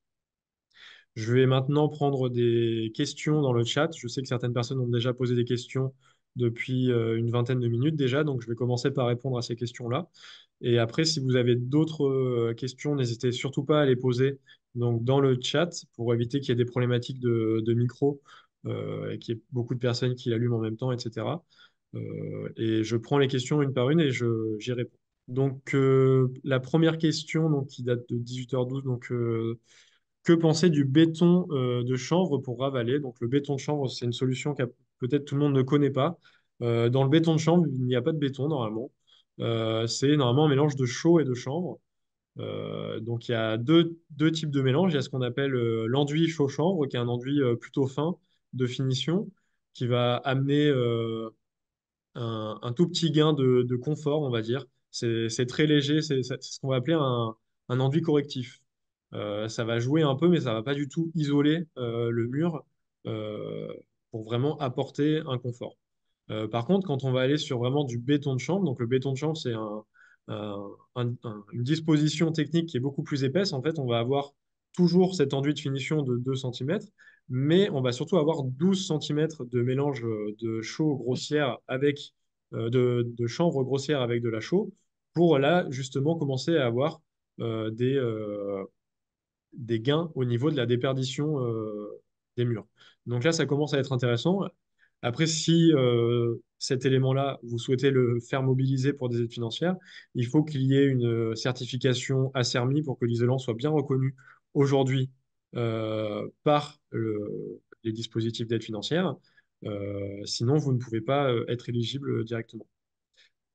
Je vais maintenant prendre des questions dans le chat. Je sais que certaines personnes ont déjà posé des questions depuis une vingtaine de minutes déjà, donc je vais commencer par répondre à ces questions-là. Et après, si vous avez d'autres questions, n'hésitez surtout pas à les poser donc, dans le chat pour éviter qu'il y ait des problématiques de micro et qu'il y ait beaucoup de personnes qui l'allument en même temps, etc. Et je prends les questions une par une et j'y réponds. Donc, la première question donc, qui date de 18h12, donc, que penser du béton de chanvre pour ravaler? Donc, le béton de chanvre, c'est une solution que peut-être tout le monde ne connaît pas. Dans le béton de chanvre, il n'y a pas de béton normalement. C'est normalement un mélange de chaux et de chanvre. Donc, il y a deux types de mélange. Il y a ce qu'on appelle l'enduit chaux-chanvre, qui est un enduit plutôt fin de finition, qui va amener un tout petit gain de confort, on va dire. C'est très léger, c'est ce qu'on va appeler un enduit correctif. Ça va jouer un peu, mais ça va pas du tout isoler le mur euh, pour vraiment apporter un confort. Par contre, quand on va aller sur vraiment du béton de chambre, donc le béton de chambre, c'est une disposition technique qui est beaucoup plus épaisse. En fait, on va avoir toujours cet enduit de finition de 2 cm, mais on va surtout avoir 12 cm de mélange de chaux grossière avec de chanvre grossière avec de la chaux pour là justement commencer à avoir des gains au niveau de la déperdition des murs. Donc là, ça commence à être intéressant. Après, si cet élément-là, vous souhaitez le faire mobiliser pour des aides financières, il faut qu'il y ait une certification ACERMI pour que l'isolant soit bien reconnu aujourd'hui par les dispositifs d'aide financière. Sinon, vous ne pouvez pas être éligible directement.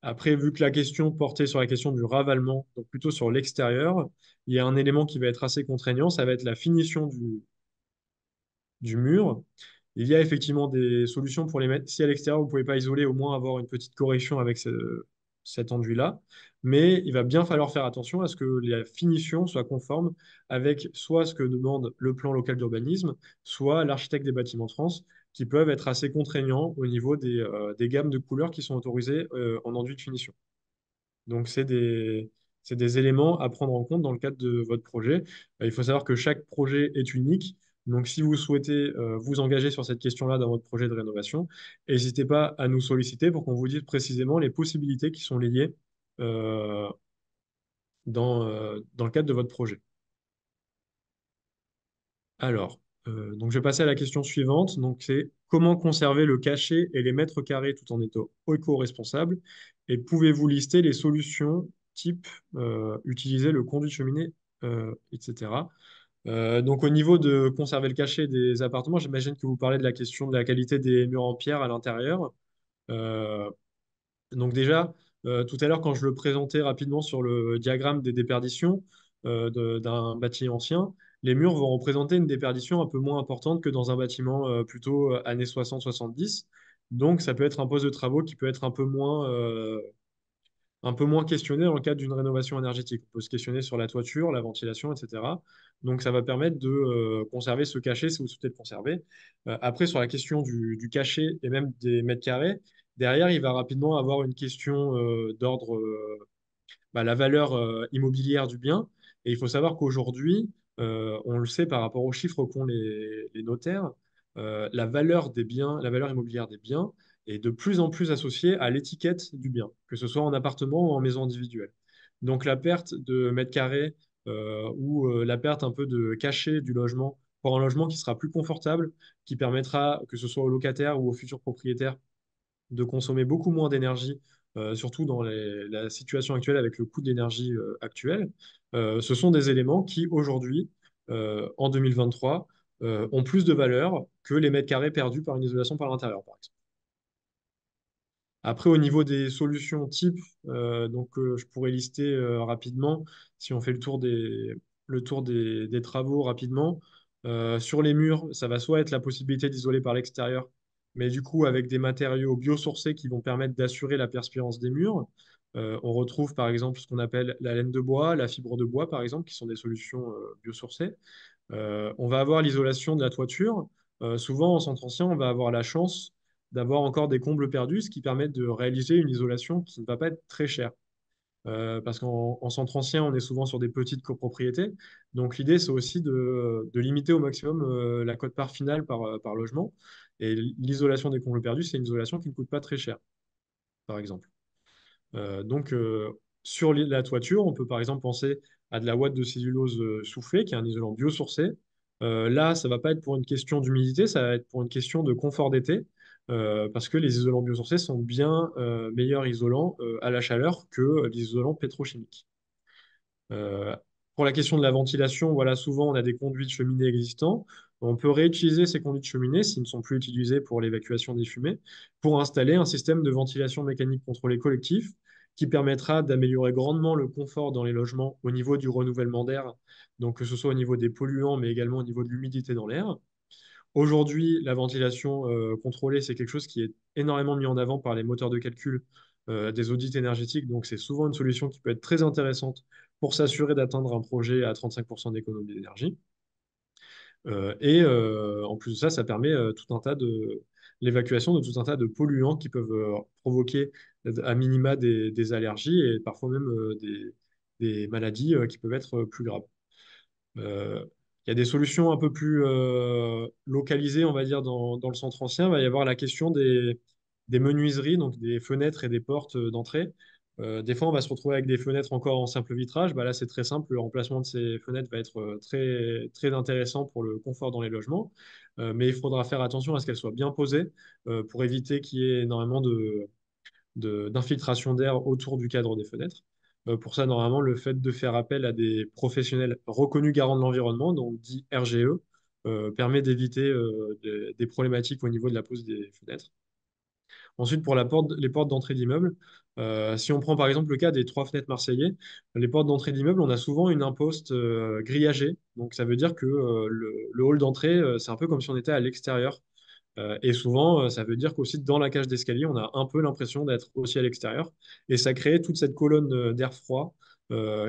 Après, vu que la question portait sur la question du ravalement, donc plutôt sur l'extérieur, il y a un élément qui va être assez contraignant, ça va être la finition du mur. Il y a effectivement des solutions pour les mettre. Si à l'extérieur, vous ne pouvez pas isoler, au moins avoir une petite correction avec cet enduit-là. Mais il va bien falloir faire attention à ce que la finition soit conforme avec soit ce que demande le plan local d'urbanisme, soit l'architecte des bâtiments de France, qui peuvent être assez contraignants au niveau des gammes de couleurs qui sont autorisées en enduit de finition. Donc, c'est des éléments à prendre en compte dans le cadre de votre projet. Il faut savoir que chaque projet est unique. Donc, si vous souhaitez vous engager sur cette question-là dans votre projet de rénovation, n'hésitez pas à nous solliciter pour qu'on vous dise précisément les possibilités qui sont liées euh, dans le cadre de votre projet. Alors, donc je vais passer à la question suivante. Donc, c'est comment conserver le cachet et les mètres carrés tout en étant éco-responsable? Et pouvez-vous lister les solutions type utiliser le conduit de cheminée, etc. Donc, au niveau de conserver le cachet des appartements, j'imagine que vous parlez de la question de la qualité des murs en pierre à l'intérieur. Euh, donc déjà, tout à l'heure, quand je le présentais rapidement sur le diagramme des déperditions d'un bâtiment ancien, les murs vont représenter une déperdition un peu moins importante que dans un bâtiment plutôt années 60-70. Donc ça peut être un poste de travaux qui peut être un peu moins questionné dans le cadre d'une rénovation énergétique. On peut se questionner sur la toiture, la ventilation, etc. Donc ça va permettre de conserver ce cachet si vous souhaitez le conserver. Après, sur la question du cachet et même des mètres carrés, derrière, il va rapidement avoir une question d'ordre la valeur immobilière du bien. Et il faut savoir qu'aujourd'hui, on le sait par rapport aux chiffres qu'ont les notaires, la valeur des biens, la valeur immobilière des biens est de plus en plus associée à l'étiquette du bien, que ce soit en appartement ou en maison individuelle. Donc la perte de mètres carrés ou la perte un peu de cachet du logement pour un logement qui sera plus confortable, qui permettra, que ce soit aux locataires ou aux futurs propriétaires, de consommer beaucoup moins d'énergie, surtout dans la situation actuelle avec le coût de l'énergie actuel. Ce sont des éléments qui, aujourd'hui, en 2023, ont plus de valeur que les mètres carrés perdus par une isolation par l'intérieur, par exemple. Après, au niveau des solutions types, je pourrais lister rapidement, si on fait le tour des travaux rapidement. Sur les murs, ça va soit être la possibilité d'isoler par l'extérieur, mais du coup avec des matériaux biosourcés qui vont permettre d'assurer la perspirance des murs. On retrouve par exemple ce qu'on appelle la laine de bois, la fibre de bois par exemple, qui sont des solutions biosourcées. On va avoir l'isolation de la toiture. Souvent, en centre ancien, on va avoir la chance d'avoir encore des combles perdus, ce qui permet de réaliser une isolation qui ne va pas être très chère. Parce qu'en centre ancien, on est souvent sur des petites copropriétés. Donc l'idée, c'est aussi de limiter au maximum la quote-part finale par logement. Et l'isolation des combles perdus, c'est une isolation qui ne coûte pas très cher, par exemple. Sur la toiture, on peut par exemple penser à de la ouate de cellulose soufflée, qui est un isolant biosourcé. Là, ça va pas être pour une question d'humidité, ça va être pour une question de confort d'été, parce que les isolants biosourcés sont bien meilleurs isolants à la chaleur que les isolants pétrochimiques. Euh, pour la question de la ventilation, voilà, souvent on a des conduits de cheminée existants. On peut réutiliser ces conduits de cheminée s'ils ne sont plus utilisés pour l'évacuation des fumées, pour installer un système de ventilation mécanique contrôlée collectif qui permettra d'améliorer grandement le confort dans les logements au niveau du renouvellement d'air, donc que ce soit au niveau des polluants, mais également au niveau de l'humidité dans l'air. Aujourd'hui, la ventilation contrôlée, c'est quelque chose qui est énormément mis en avant par les moteurs de calcul des audits énergétiques. Donc, c'est souvent une solution qui peut être très intéressante pour s'assurer d'atteindre un projet à 35% d'économie d'énergie. En plus de ça, ça permet tout un tas de l'évacuation de tout un tas de polluants qui peuvent provoquer à minima des allergies et parfois même des maladies qui peuvent être plus graves. Euh, Il y a des solutions un peu plus localisées, on va dire, dans le centre ancien. Il va y avoir la question des menuiseries, donc des fenêtres et des portes d'entrée. Des fois, on va se retrouver avec des fenêtres encore en simple vitrage. Bah là, c'est très simple. Le remplacement de ces fenêtres va être très, très intéressant pour le confort dans les logements. Mais il faudra faire attention à ce qu'elles soient bien posées pour éviter qu'il y ait énormément d'infiltration d'air autour du cadre des fenêtres. Pour ça, normalement, le fait de faire appel à des professionnels reconnus garants de l'environnement, donc dit RGE, permet d'éviter des problématiques au niveau de la pose des fenêtres. Ensuite, pour les portes d'entrée d'immeubles, si on prend par exemple le cas des trois fenêtres marseillais, les portes d'entrée d'immeubles, on a souvent une imposte grillagée. Donc ça veut dire que le hall d'entrée, c'est un peu comme si on était à l'extérieur. Et souvent, ça veut dire qu'aussi dans la cage d'escalier, on a un peu l'impression d'être aussi à l'extérieur. Et ça crée toute cette colonne d'air froid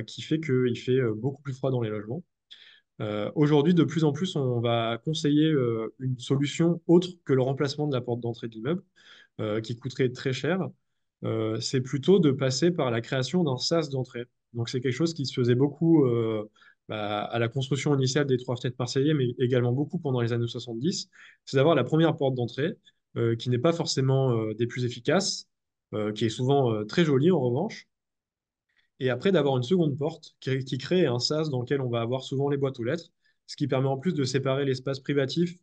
qui fait qu'il fait beaucoup plus froid dans les logements. Aujourd'hui, de plus en plus, on va conseiller une solution autre que le remplacement de la porte d'entrée de l'immeuble, qui coûterait très cher. C'est plutôt de passer par la création d'un sas d'entrée. Donc c'est quelque chose qui se faisait beaucoup à la construction initiale des trois fenêtres marseillais, mais également beaucoup pendant les années 70. C'est d'avoir la première porte d'entrée, qui n'est pas forcément des plus efficaces, qui est souvent très jolie en revanche, et après d'avoir une seconde porte qui crée un sas dans lequel on va avoir souvent les boîtes aux lettres, ce qui permet en plus de séparer l'espace privatif,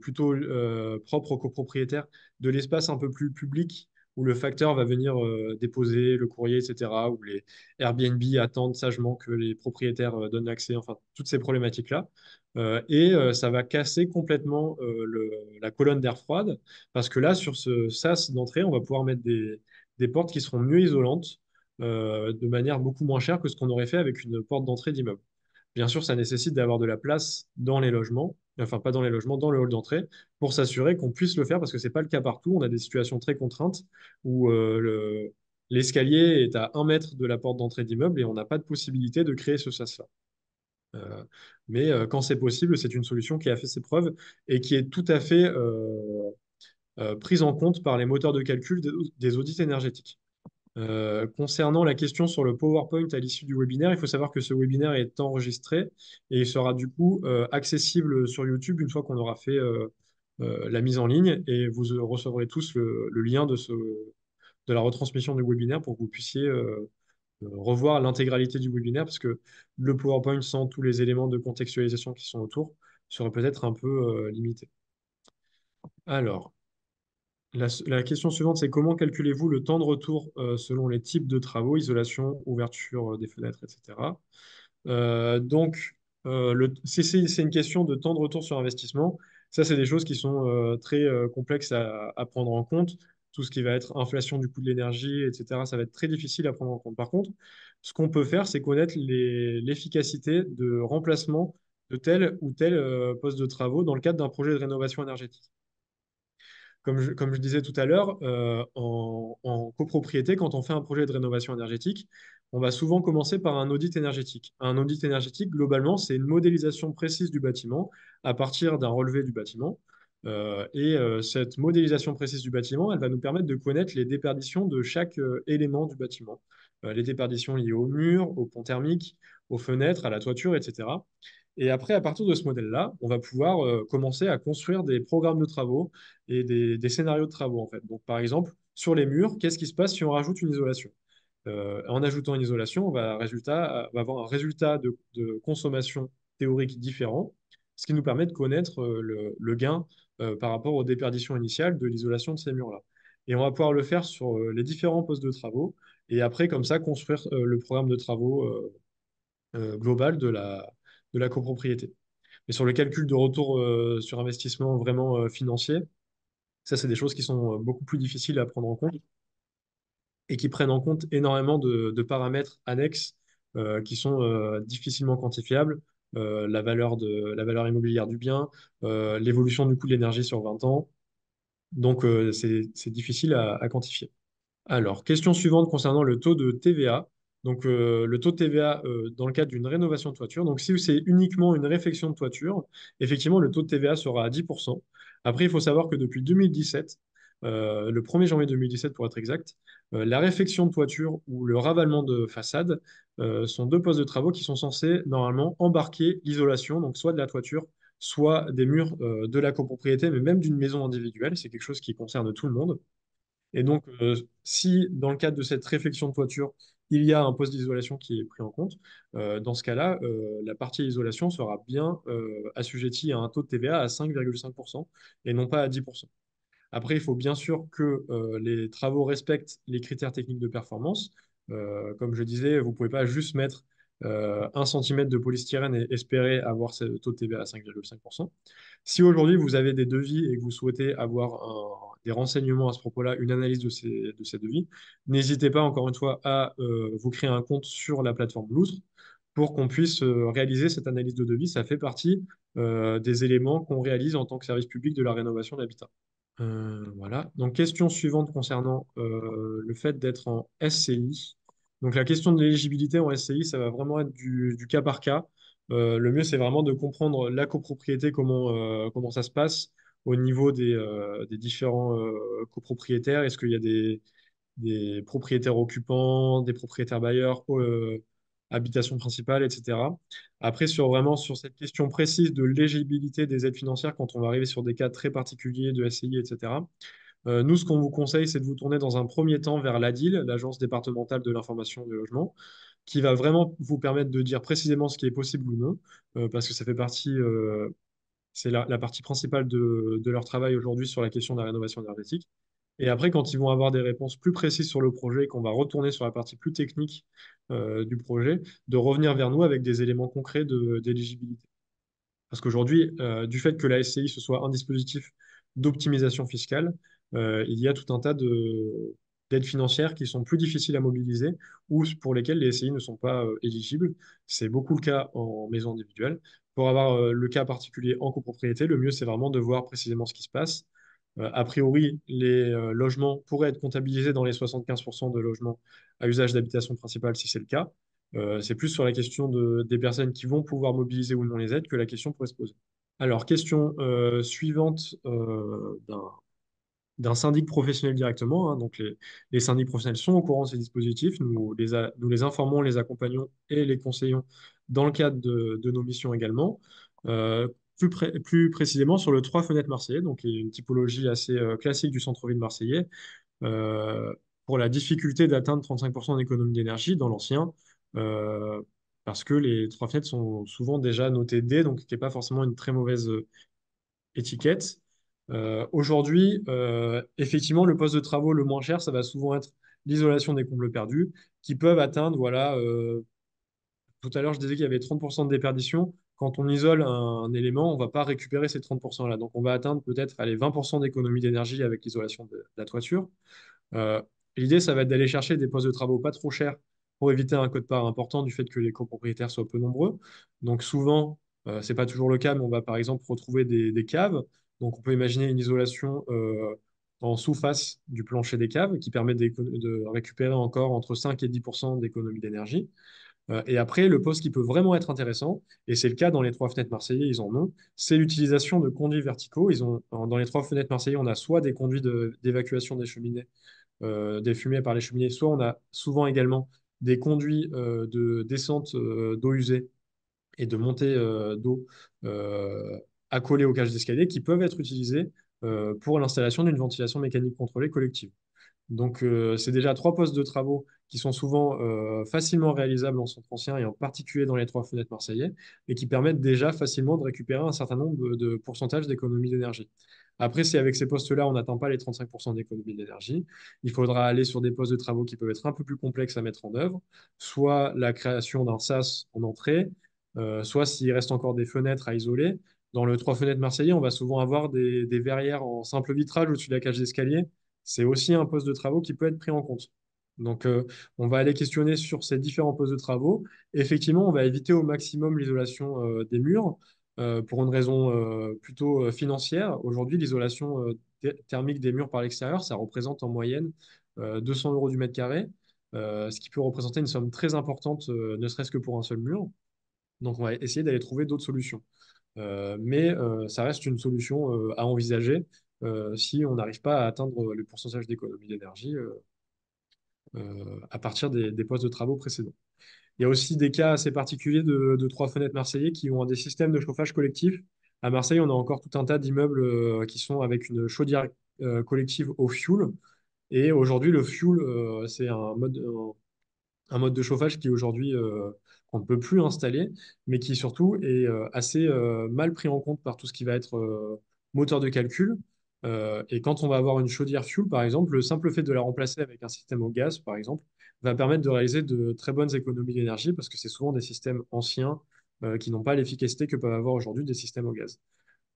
plutôt propre aux copropriétaires, de l'espace un peu plus public où le facteur va venir déposer le courrier, etc., où les Airbnb attendent sagement que les propriétaires donnent l'accès, enfin, toutes ces problématiques-là. Ça va casser complètement la colonne d'air froide, parce que là, sur ce sas d'entrée, on va pouvoir mettre des portes qui seront mieux isolantes de manière beaucoup moins chère que ce qu'on aurait fait avec une porte d'entrée d'immeuble. Bien sûr, ça nécessite d'avoir de la place dans les logements, enfin pas dans les logements, dans le hall d'entrée, pour s'assurer qu'on puisse le faire, parce que ce n'est pas le cas partout. On a des situations très contraintes où l'escalier est à 1 mètre de la porte d'entrée d'immeuble et on n'a pas de possibilité de créer ce sas-là. Euh, mais quand c'est possible, c'est une solution qui a fait ses preuves et qui est tout à fait prise en compte par les moteurs de calcul des audits énergétiques. Concernant la question sur le PowerPoint à l'issue du webinaire, il faut savoir que ce webinaire est enregistré et il sera du coup accessible sur YouTube une fois qu'on aura fait la mise en ligne et vous recevrez tous le lien de la retransmission du webinaire pour que vous puissiez revoir l'intégralité du webinaire parce que le PowerPoint sans tous les éléments de contextualisation qui sont autour serait peut-être un peu limité. Alors, La question suivante, c'est comment calculez-vous le temps de retour selon les types de travaux, isolation, ouverture des fenêtres, etc. Donc, si c'est une question de temps de retour sur investissement, ça, c'est des choses qui sont très complexes à prendre en compte. Tout ce qui va être inflation du coût de l'énergie, etc., ça va être très difficile à prendre en compte. Par contre, ce qu'on peut faire, c'est connaître l'efficacité de remplacement de tel ou tel poste de travaux dans le cadre d'un projet de rénovation énergétique. Comme je disais tout à l'heure, en copropriété, quand on fait un projet de rénovation énergétique, on va souvent commencer par un audit énergétique. Un audit énergétique, globalement, c'est une modélisation précise du bâtiment à partir d'un relevé du bâtiment. Cette modélisation précise du bâtiment, elle va nous permettre de connaître les déperditions de chaque élément du bâtiment. Les déperditions liées aux murs, au pont thermique, aux fenêtres, à la toiture, etc. Et après, à partir de ce modèle-là, on va pouvoir commencer à construire des programmes de travaux et des scénarios de travaux, en fait. Donc, par exemple, sur les murs, qu'est-ce qui se passe si on rajoute une isolation? En ajoutant une isolation, on va avoir un résultat de consommation théorique différent, ce qui nous permet de connaître le gain par rapport aux déperditions initiales de l'isolation de ces murs-là. Et on va pouvoir le faire sur les différents postes de travaux, et après, comme ça, construire le programme de travaux global de la copropriété. Mais sur le calcul de retour sur investissement vraiment financier, ça, c'est des choses qui sont beaucoup plus difficiles à prendre en compte et qui prennent en compte énormément de paramètres annexes qui sont difficilement quantifiables. La valeur immobilière du bien, l'évolution du coût de l'énergie sur 20 ans. Donc, c'est difficile à quantifier. Alors, question suivante concernant le taux de TVA. Donc, le taux de TVA dans le cadre d'une rénovation de toiture. Donc, si c'est uniquement une réfection de toiture, effectivement, le taux de TVA sera à 10%. Après, il faut savoir que depuis 2017, le 1er janvier 2017 pour être exact, la réfection de toiture ou le ravalement de façade sont deux postes de travaux qui sont censés normalement embarquer l'isolation, donc soit de la toiture, soit des murs de la copropriété, mais même d'une maison individuelle. C'est quelque chose qui concerne tout le monde. Et donc, si dans le cadre de cette réflexion de toiture, il y a un poste d'isolation qui est pris en compte, dans ce cas-là, la partie isolation sera bien assujettie à un taux de TVA à 5,5% et non pas à 10%. Après, il faut bien sûr que les travaux respectent les critères techniques de performance. Comme je disais, vous ne pouvez pas juste mettre 1 cm de polystyrène et espérer avoir ce taux de TVA à 5,5%. Si aujourd'hui vous avez des devis et que vous souhaitez avoir des renseignements à ce propos-là, une analyse de ces devis, n'hésitez pas encore une fois à vous créer un compte sur la plateforme Loutre pour qu'on puisse réaliser cette analyse de devis. Ça fait partie des éléments qu'on réalise en tant que service public de la rénovation de l'habitat. Voilà. Donc, question suivante concernant le fait d'être en SCI. Donc, la question de l'éligibilité en SCI, ça va vraiment être du cas par cas. Le mieux, c'est vraiment de comprendre la copropriété, comment ça se passe au niveau des différents copropriétaires. Est-ce qu'il y a des propriétaires occupants, des propriétaires bailleurs, habitation principale, etc. Après, vraiment sur cette question précise de l'éligibilité des aides financières, quand on va arriver sur des cas très particuliers de SCI, etc., nous, ce qu'on vous conseille, c'est de vous tourner dans un premier temps vers l'ADIL, l'Agence départementale de l'information du logement, qui va vraiment vous permettre de dire précisément ce qui est possible ou non, parce que ça fait partie, c'est la partie principale de leur travail aujourd'hui sur la question de la rénovation énergétique. Et après, quand ils vont avoir des réponses plus précises sur le projet et qu'on va retourner sur la partie plus technique du projet, de revenir vers nous avec des éléments concrets d'éligibilité. Parce qu'aujourd'hui, du fait que la SCI ce soit un dispositif d'optimisation fiscale, il y a tout un tas d'aides financières qui sont plus difficiles à mobiliser ou pour lesquelles les SCI ne sont pas éligibles. C'est beaucoup le cas en maison individuelle. Pour avoir le cas particulier en copropriété, le mieux, c'est vraiment de voir précisément ce qui se passe. A priori, les logements pourraient être comptabilisés dans les 75% de logements à usage d'habitation principale si c'est le cas. C'est plus sur la question des personnes qui vont pouvoir mobiliser ou non les aides que la question pourrait se poser. Alors, question suivante d'un syndic professionnel directement, hein. Donc, les syndics professionnels sont au courant de ces dispositifs. Nous les informons, les accompagnons et les conseillons dans le cadre de nos missions également. Plus précisément sur le 3 fenêtres marseillais, donc qui est une typologie assez classique du centre-ville marseillais, euh, pour la difficulté d'atteindre 35% d'économie d'énergie dans l'ancien, euh, parce que les 3 fenêtres sont souvent déjà notées D, donc qui n'est pas forcément une très mauvaise étiquette. Aujourd'hui, effectivement, le poste de travaux le moins cher, ça va souvent être l'isolation des combles perdus, qui peuvent atteindre, voilà, tout à l'heure, je disais qu'il y avait 30% de déperdition. Quand on isole un élément, on ne va pas récupérer ces 30%-là. Donc, on va atteindre peut-être allez, 20% d'économie d'énergie avec l'isolation de la toiture. Euh, L'idée, ça va être d'aller chercher des postes de travaux pas trop chers pour éviter un code-part important du fait que les copropriétaires soient peu nombreux. Donc souvent, c'est pas toujours le cas, mais on va par exemple retrouver des caves. Donc on peut imaginer une isolation en sous-face du plancher des caves qui permet de récupérer encore entre 5 et 10% d'économie d'énergie. Et après, le poste qui peut vraiment être intéressant, et c'est le cas dans les trois fenêtres marseillais, ils en ont, c'est l'utilisation de conduits verticaux. Dans les trois fenêtres marseillais, on a soit des conduits d'évacuation des cheminées des fumées par les cheminées, soit on a souvent également des conduits de descente d'eau usée et de montée d'eau accolés aux cages d'escalier qui peuvent être utilisés pour l'installation d'une ventilation mécanique contrôlée collective. Donc, c'est déjà trois postes de travaux qui sont souvent facilement réalisables en centre ancien et en particulier dans les trois fenêtres marseillais et qui permettent déjà facilement de récupérer un certain nombre de pourcentages d'économie d'énergie. Après, si avec ces postes-là, on n'atteint pas les 35% d'économie d'énergie, il faudra aller sur des postes de travaux qui peuvent être un peu plus complexes à mettre en œuvre, soit la création d'un sas en entrée, soit s'il reste encore des fenêtres à isoler. Dans le trois fenêtres marseillais, on va souvent avoir des verrières en simple vitrage au-dessus de la cage d'escalier. C'est aussi un poste de travaux qui peut être pris en compte. Donc, on va aller questionner sur ces différents postes de travaux. Effectivement, on va éviter au maximum l'isolation des murs pour une raison plutôt financière. Aujourd'hui, l'isolation thermique des murs par l'extérieur, ça représente en moyenne 200 euros du mètre carré, ce qui peut représenter une somme très importante, ne serait-ce que pour un seul mur. Donc, on va essayer d'aller trouver d'autres solutions. Mais ça reste une solution à envisager si on n'arrive pas à atteindre le pourcentage d'économie d'énergie à partir des postes de travaux précédents. Il y a aussi des cas assez particuliers de trois fenêtres marseillais qui ont des systèmes de chauffage collectif. À Marseille, on a encore tout un tas d'immeubles qui sont avec une chaudière collective au fioul. Et aujourd'hui, le fioul, c'est un mode de chauffage qui aujourd'hui qu'on ne peut plus installer, mais qui surtout est assez mal pris en compte par tout ce qui va être moteur de calcul. Et quand on va avoir une chaudière fuel, par exemple, le simple fait de la remplacer avec un système au gaz, par exemple, va permettre de réaliser de très bonnes économies d'énergie parce que c'est souvent des systèmes anciens qui n'ont pas l'efficacité que peuvent avoir aujourd'hui des systèmes au gaz.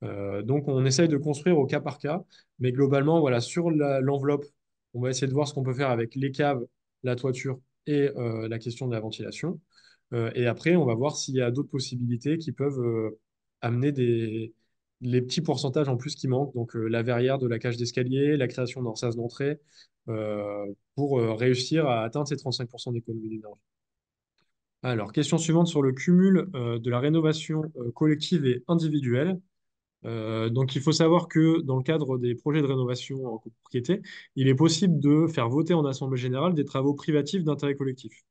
Donc, on essaye de construire au cas par cas, mais globalement, voilà, sur l'enveloppe, on va essayer de voir ce qu'on peut faire avec les caves, la toiture et la question de la ventilation. Et après, on va voir s'il y a d'autres possibilités qui peuvent amener les petits pourcentages en plus qui manquent, donc la verrière de la cage d'escalier, la création d'un sas d'entrée, pour réussir à atteindre ces 35% d'économie d'énergie. Alors, question suivante sur le cumul de la rénovation collective et individuelle. Donc, il faut savoir que dans le cadre des projets de rénovation en copropriété, il est possible de faire voter en assemblée générale des travaux privatifs d'intérêt collectif.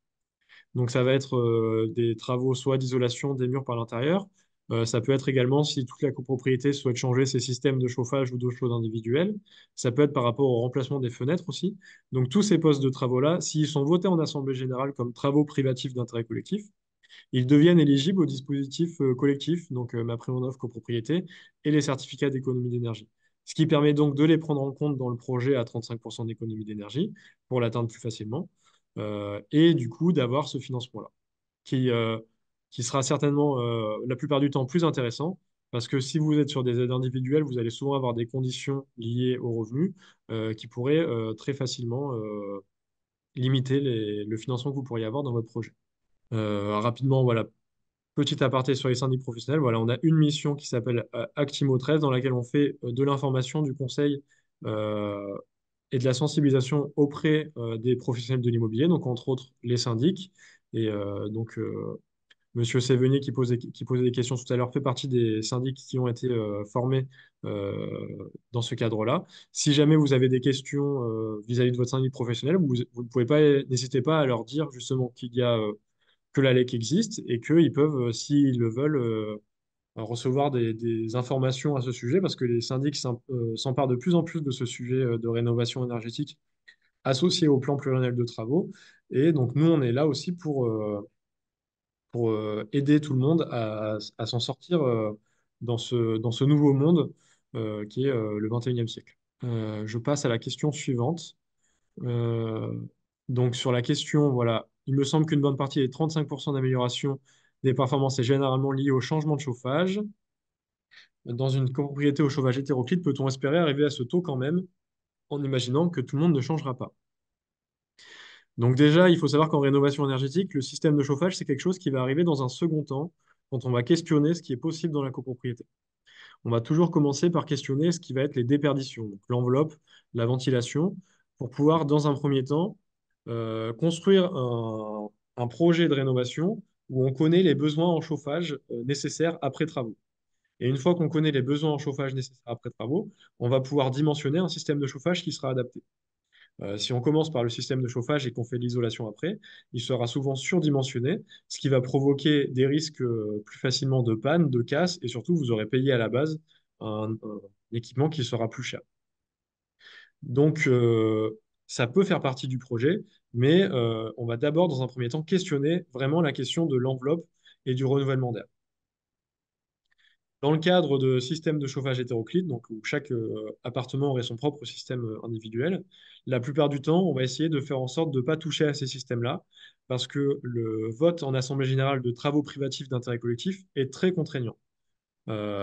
Donc, ça va être des travaux soit d'isolation des murs par l'intérieur. Ça peut être également si toute la copropriété souhaite changer ses systèmes de chauffage ou d'eau chaude individuelle. Ça peut être par rapport au remplacement des fenêtres aussi. Donc, tous ces postes de travaux-là, s'ils sont votés en assemblée générale comme travaux privatifs d'intérêt collectif, ils deviennent éligibles au dispositif collectif, donc MaPrimeRénov' copropriété, et les certificats d'économie d'énergie. Ce qui permet donc de les prendre en compte dans le projet à 35% d'économie d'énergie pour l'atteindre plus facilement, et du coup d'avoir ce financement-là, qui, euh, qui sera certainement la plupart du temps plus intéressant, parce que si vous êtes sur des aides individuelles, vous allez souvent avoir des conditions liées aux revenus qui pourraient très facilement limiter le financement que vous pourriez avoir dans votre projet. Rapidement, voilà, petit aparté sur les syndics professionnels. Voilà, on a une mission qui s'appelle Actimo 13 dans laquelle on fait de l'information, du conseil et de la sensibilisation auprès des professionnels de l'immobilier, donc entre autres les syndics. Et Monsieur Sévenier qui posait des questions tout à l'heure fait partie des syndics qui ont été formés dans ce cadre-là. Si jamais vous avez des questions vis-à-vis de votre syndic professionnel, vous ne pouvez pas, n'hésitez pas à leur dire justement qu'il y a que la LEC existe et qu'ils peuvent, s'ils le veulent, recevoir des informations à ce sujet parce que les syndics s'emparent de plus en plus de ce sujet de rénovation énergétique associé au plan pluriannuel de travaux. Et donc, nous, on est là aussi pour aider tout le monde à s'en sortir dans ce nouveau monde. qui est le 21e siècle. Je passe à la question suivante. Euh, donc sur la question, voilà, il me semble qu'une bonne partie des 35% d'amélioration des performances est généralement liée au changement de chauffage. Dans une copropriété au chauffage hétéroclite, peut-on espérer arriver à ce taux quand même, en imaginant que tout le monde ne changera pas? Donc déjà, il faut savoir qu'en rénovation énergétique, le système de chauffage, c'est quelque chose qui va arriver dans un second temps, quand on va questionner ce qui est possible dans la copropriété. On va toujours commencer par questionner ce qui va être les déperditions, donc l'enveloppe, la ventilation, pour pouvoir, dans un premier temps, construire un projet de rénovation où on connaît les besoins en chauffage nécessaires après travaux. Et une fois qu'on connaît les besoins en chauffage nécessaires après travaux, on va pouvoir dimensionner un système de chauffage qui sera adapté. Si on commence par le système de chauffage et qu'on fait de l'isolation après, il sera souvent surdimensionné, ce qui va provoquer des risques plus facilement de panne, de casse, et surtout, vous aurez payé à la base un équipement qui sera plus cher. Donc, ça peut faire partie du projet, mais on va d'abord, dans un premier temps, questionner vraiment la question de l'enveloppe et du renouvellement d'air. Dans le cadre de systèmes de chauffage hétéroclites, donc où chaque appartement aurait son propre système individuel, la plupart du temps, on va essayer de faire en sorte de ne pas toucher à ces systèmes-là, parce que le vote en Assemblée générale de travaux privatifs d'intérêt collectif est très contraignant.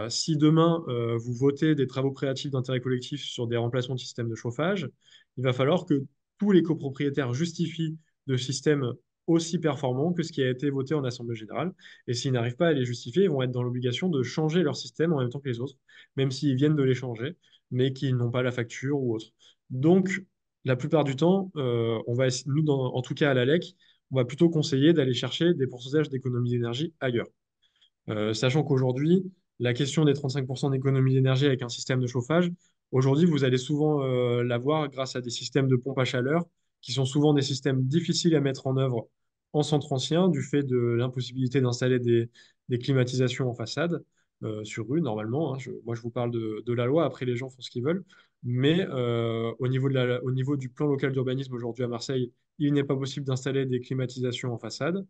Si demain, vous votez des travaux créatifs d'intérêt collectif sur des remplacements de systèmes de chauffage, il va falloir que tous les copropriétaires justifient de systèmes aussi performants que ce qui a été voté en Assemblée générale. Et s'ils n'arrivent pas à les justifier, ils vont être dans l'obligation de changer leur système en même temps que les autres, même s'ils viennent de les changer, mais qu'ils n'ont pas la facture ou autre. Donc, la plupart du temps, nous, en tout cas à l'ALEC, on va plutôt conseiller d'aller chercher des pourcentages d'économie d'énergie ailleurs. Sachant qu'aujourd'hui, la question des 35% d'économie d'énergie avec un système de chauffage, aujourd'hui, vous allez souvent l'avoir grâce à des systèmes de pompe à chaleur, qui sont souvent des systèmes difficiles à mettre en œuvre en centre ancien, du fait de l'impossibilité d'installer des climatisations en façade, sur rue, normalement, hein. Moi, je vous parle de la loi, après, les gens font ce qu'ils veulent. Mais au niveau du plan local d'urbanisme aujourd'hui à Marseille, il n'est pas possible d'installer des climatisations en façade.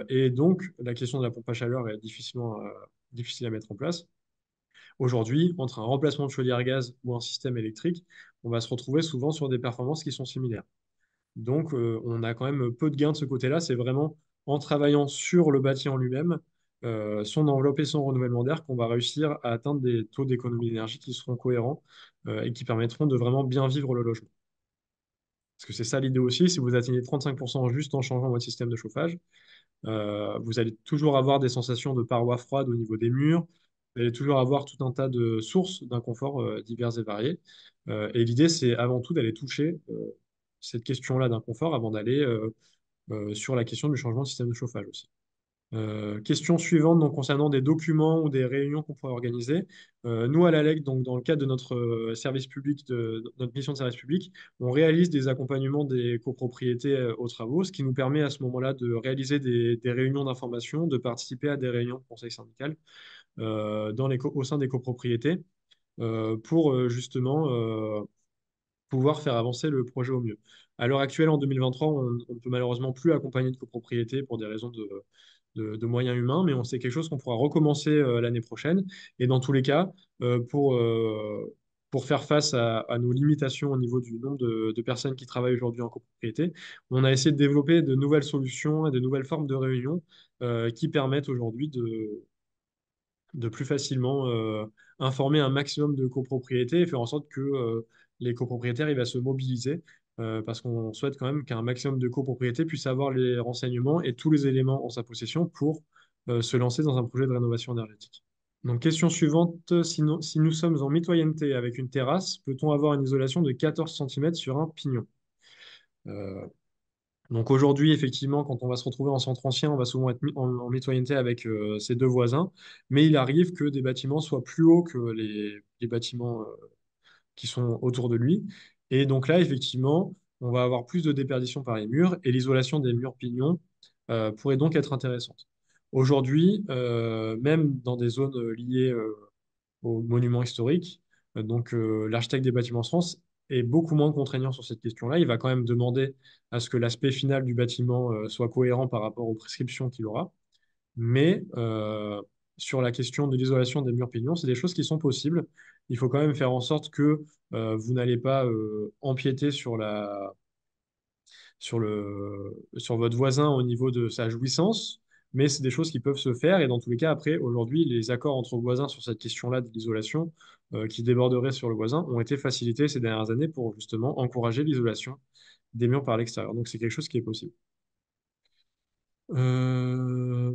Et donc, la question de la pompe à chaleur est difficile à mettre en place. Aujourd'hui, entre un remplacement de chaudière à gaz ou un système électrique, on va se retrouver souvent sur des performances qui sont similaires. Donc, on a quand même peu de gains de ce côté-là. C'est vraiment en travaillant sur le bâti en lui-même, son enveloppe et son renouvellement d'air, qu'on va réussir à atteindre des taux d'économie d'énergie qui seront cohérents et qui permettront de vraiment bien vivre le logement. Parce que c'est ça l'idée aussi, si vous atteignez 35% juste en changeant votre système de chauffage, vous allez toujours avoir des sensations de parois froides au niveau des murs. Vous allez toujours avoir tout un tas de sources d'inconfort divers et variés. Et l'idée, c'est avant tout d'aller toucher cette question-là d'inconfort avant d'aller sur la question du changement de système de chauffage aussi. Question suivante, donc, concernant des documents ou des réunions qu'on pourrait organiser. Nous, à l'ALEC, donc, dans le cadre de notre service public, de notre mission de service public, on réalise des accompagnements des copropriétés aux travaux, ce qui nous permet à ce moment-là de réaliser des réunions d'information, de participer à des réunions de conseil syndical au sein des copropriétés pour justement pouvoir faire avancer le projet au mieux. À l'heure actuelle, en 2023, on ne peut malheureusement plus accompagner de copropriété pour des raisons de moyens humains, mais c'est quelque chose qu'on pourra recommencer l'année prochaine. Et dans tous les cas, pour faire face à nos limitations au niveau du nombre de personnes qui travaillent aujourd'hui en copropriété, on a essayé de développer de nouvelles solutions et de nouvelles formes de réunion qui permettent aujourd'hui de plus facilement informer un maximum de copropriétés et faire en sorte que les copropriétaires ils vont se mobiliser parce qu'on souhaite quand même qu'un maximum de copropriétés puissent avoir les renseignements et tous les éléments en sa possession pour se lancer dans un projet de rénovation énergétique. Donc, question suivante, si nous sommes en mitoyenneté avec une terrasse, peut-on avoir une isolation de 14 centimètres sur un pignon? Euh, Donc aujourd'hui, effectivement, quand on va se retrouver en centre ancien, on va souvent être en mitoyenneté avec ses deux voisins, mais il arrive que des bâtiments soient plus hauts que les bâtiments qui sont autour de lui. Et donc là, effectivement, on va avoir plus de déperdition par les murs et l'isolation des murs pignons pourrait donc être intéressante. Aujourd'hui, même dans des zones liées aux monuments historiques. L'architecte des bâtiments de France est beaucoup moins contraignant sur cette question-là. Il va quand même demander à ce que l'aspect final du bâtiment soit cohérent par rapport aux prescriptions qu'il aura. Mais sur la question de l'isolation des murs pignons, c'est des choses qui sont possibles il faut quand même faire en sorte que vous n'allez pas empiéter sur votre voisin au niveau de sa jouissance, mais c'est des choses qui peuvent se faire. Et dans tous les cas, après, aujourd'hui, les accords entre voisins sur cette question-là de l'isolation, qui déborderait sur le voisin, ont été facilités ces dernières années pour justement encourager l'isolation des murs par l'extérieur. Donc c'est quelque chose qui est possible. Euh,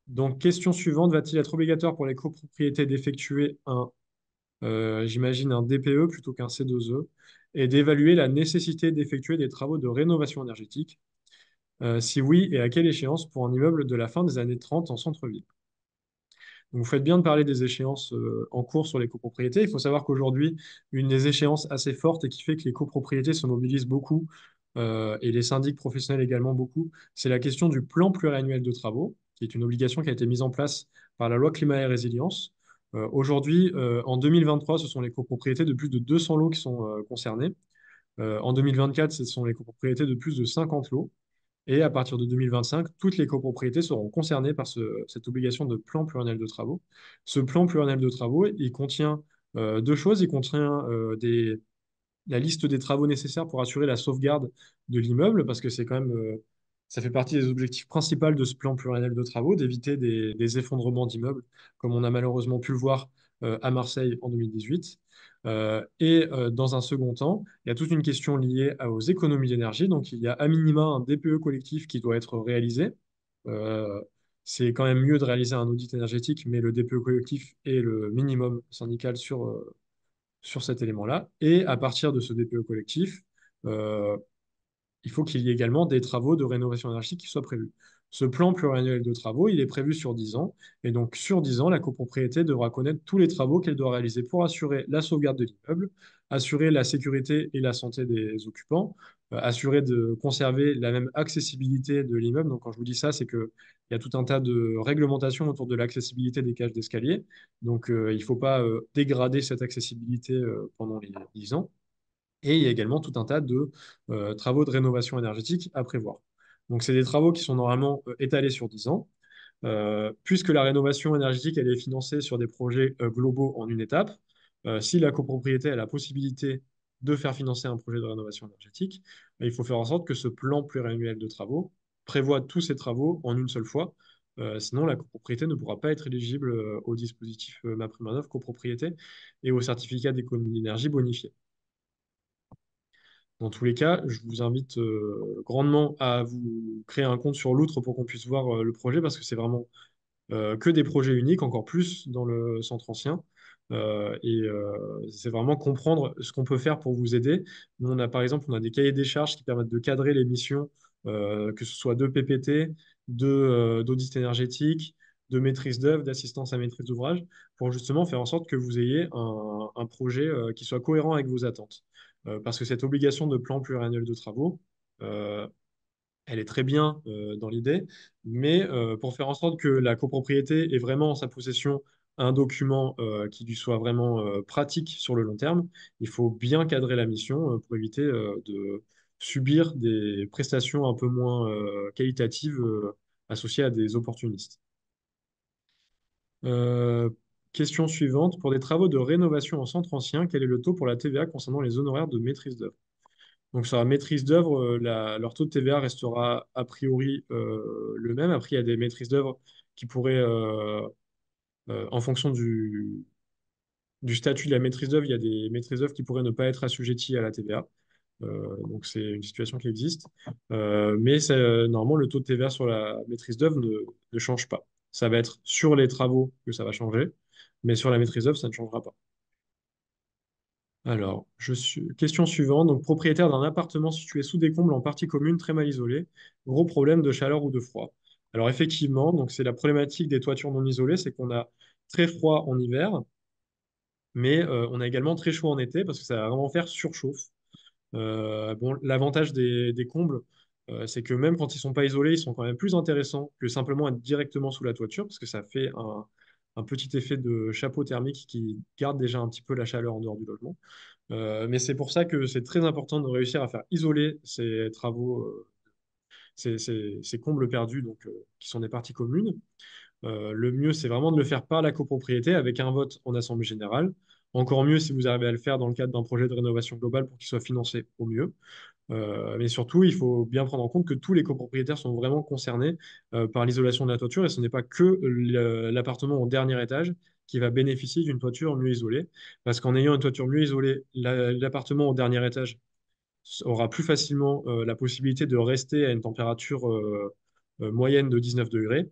Donc, question suivante, va-t-il être obligatoire pour les copropriétés d'effectuer j'imagine un DPE plutôt qu'un C2E, et d'évaluer la nécessité d'effectuer des travaux de rénovation énergétique? Si oui, et à quelle échéance pour un immeuble de la fin des années 30 en centre-ville? Donc, vous faites bien de parler des échéances en cours sur les copropriétés. Il faut savoir qu'aujourd'hui, une des échéances assez fortes et qui fait que les copropriétés se mobilisent beaucoup, et les syndics professionnels également beaucoup, c'est la question du plan pluriannuel de travaux, qui est une obligation qui a été mise en place par la loi Climat et Résilience. Aujourd'hui, en 2023, ce sont les copropriétés de plus de 200 lots qui sont concernées. En 2024, ce sont les copropriétés de plus de 50 lots. Et à partir de 2025, toutes les copropriétés seront concernées par cette obligation de plan pluriannuel de travaux. Ce plan pluriannuel de travaux, il contient deux choses. Il contient la liste des travaux nécessaires pour assurer la sauvegarde de l'immeuble, parce que c'est quand même, ça fait partie des objectifs principaux de ce plan pluriannuel de travaux, d'éviter des effondrements d'immeubles, comme on a malheureusement pu le voir à Marseille en 2018. Dans un second temps, il y a toute une question liée aux économies d'énergie. Donc, il y a à minima un DPE collectif qui doit être réalisé. Euh, c'est quand même mieux de réaliser un audit énergétique, mais le DPE collectif est le minimum syndical sur cet élément-là. Et à partir de ce DPE collectif, euh, il faut qu'il y ait également des travaux de rénovation énergétique qui soient prévus. Ce plan pluriannuel de travaux, il est prévu sur 10 ans. Et donc, sur 10 ans, la copropriété devra connaître tous les travaux qu'elle doit réaliser pour assurer la sauvegarde de l'immeuble, assurer la sécurité et la santé des occupants, assurer de conserver la même accessibilité de l'immeuble. Donc, quand je vous dis ça, c'est qu'il y a tout un tas de réglementations autour de l'accessibilité des cages d'escalier. Donc, il ne faut pas dégrader cette accessibilité pendant les 10 ans. Et il y a également tout un tas de travaux de rénovation énergétique à prévoir. Donc, c'est des travaux qui sont normalement étalés sur 10 ans. Puisque la rénovation énergétique, elle est financée sur des projets globaux en une étape, si la copropriété a la possibilité de faire financer un projet de rénovation énergétique, il faut faire en sorte que ce plan pluriannuel de travaux prévoit tous ces travaux en une seule fois. Sinon, la copropriété ne pourra pas être éligible au dispositif MaPrimeRénov' copropriété et au certificat d'économie d'énergie bonifié. Dans tous les cas, je vous invite grandement à vous créer un compte sur l'outre pour qu'on puisse voir le projet parce que c'est vraiment que des projets uniques, encore plus dans le centre ancien. C'est vraiment comprendre ce qu'on peut faire pour vous aider. Nous, on a par exemple, on a des cahiers des charges qui permettent de cadrer les missions, que ce soit de PPT, d'audit énergétique, de maîtrise d'œuvre, d'assistance à maîtrise d'ouvrage, pour justement faire en sorte que vous ayez un projet qui soit cohérent avec vos attentes. Parce que cette obligation de plan pluriannuel de travaux, euh, elle est très bien dans l'idée, mais pour faire en sorte que la copropriété ait vraiment en sa possession un document qui lui soit vraiment pratique sur le long terme, il faut bien cadrer la mission pour éviter de subir des prestations un peu moins qualitatives associées à des opportunistes. Euh, Question suivante. Pour des travaux de rénovation en centre ancien, quel est le taux pour la TVA concernant les honoraires de maîtrise d'œuvre? Donc sur la maîtrise d'œuvre, leur taux de TVA restera a priori le même. Après, il y a des maîtrises d'œuvre qui pourraient, en fonction du statut de la maîtrise d'œuvre, il y a des maîtrises d'œuvre qui pourraient ne pas être assujetties à la TVA. Donc c'est une situation qui existe. Normalement, le taux de TVA sur la maîtrise d'œuvre ne change pas. Ça va être sur les travaux que ça va changer, mais sur la maîtrise d'œuvre, ça ne changera pas. Alors, question suivante. Donc, propriétaire d'un appartement situé sous des combles en partie commune, très mal isolé. Gros problème de chaleur ou de froid. Alors, effectivement, donc c'est la problématique des toitures non isolées, c'est qu'on a très froid en hiver, mais on a également très chaud en été parce que ça va vraiment faire surchauffe. Bon, l'avantage des combles, c'est que même quand ils sont pas isolés, ils sont quand même plus intéressants que simplement être directement sous la toiture parce que ça fait un petit effet de chapeau thermique qui garde déjà un petit peu la chaleur en dehors du logement. Mais c'est pour ça que c'est très important de réussir à faire isoler ces travaux, ces combles perdus, donc, qui sont des parties communes. Le mieux, c'est vraiment de le faire par la copropriété avec un vote en assemblée générale. Encore mieux si vous arrivez à le faire dans le cadre d'un projet de rénovation globale pour qu'il soit financé au mieux. Mais surtout, il faut bien prendre en compte que tous les copropriétaires sont vraiment concernés par l'isolation de la toiture et ce n'est pas que l'appartement au dernier étage qui va bénéficier d'une toiture mieux isolée. Parce qu'en ayant une toiture mieux isolée, l'appartement au dernier étage aura plus facilement la possibilité de rester à une température moyenne de 19 degrés,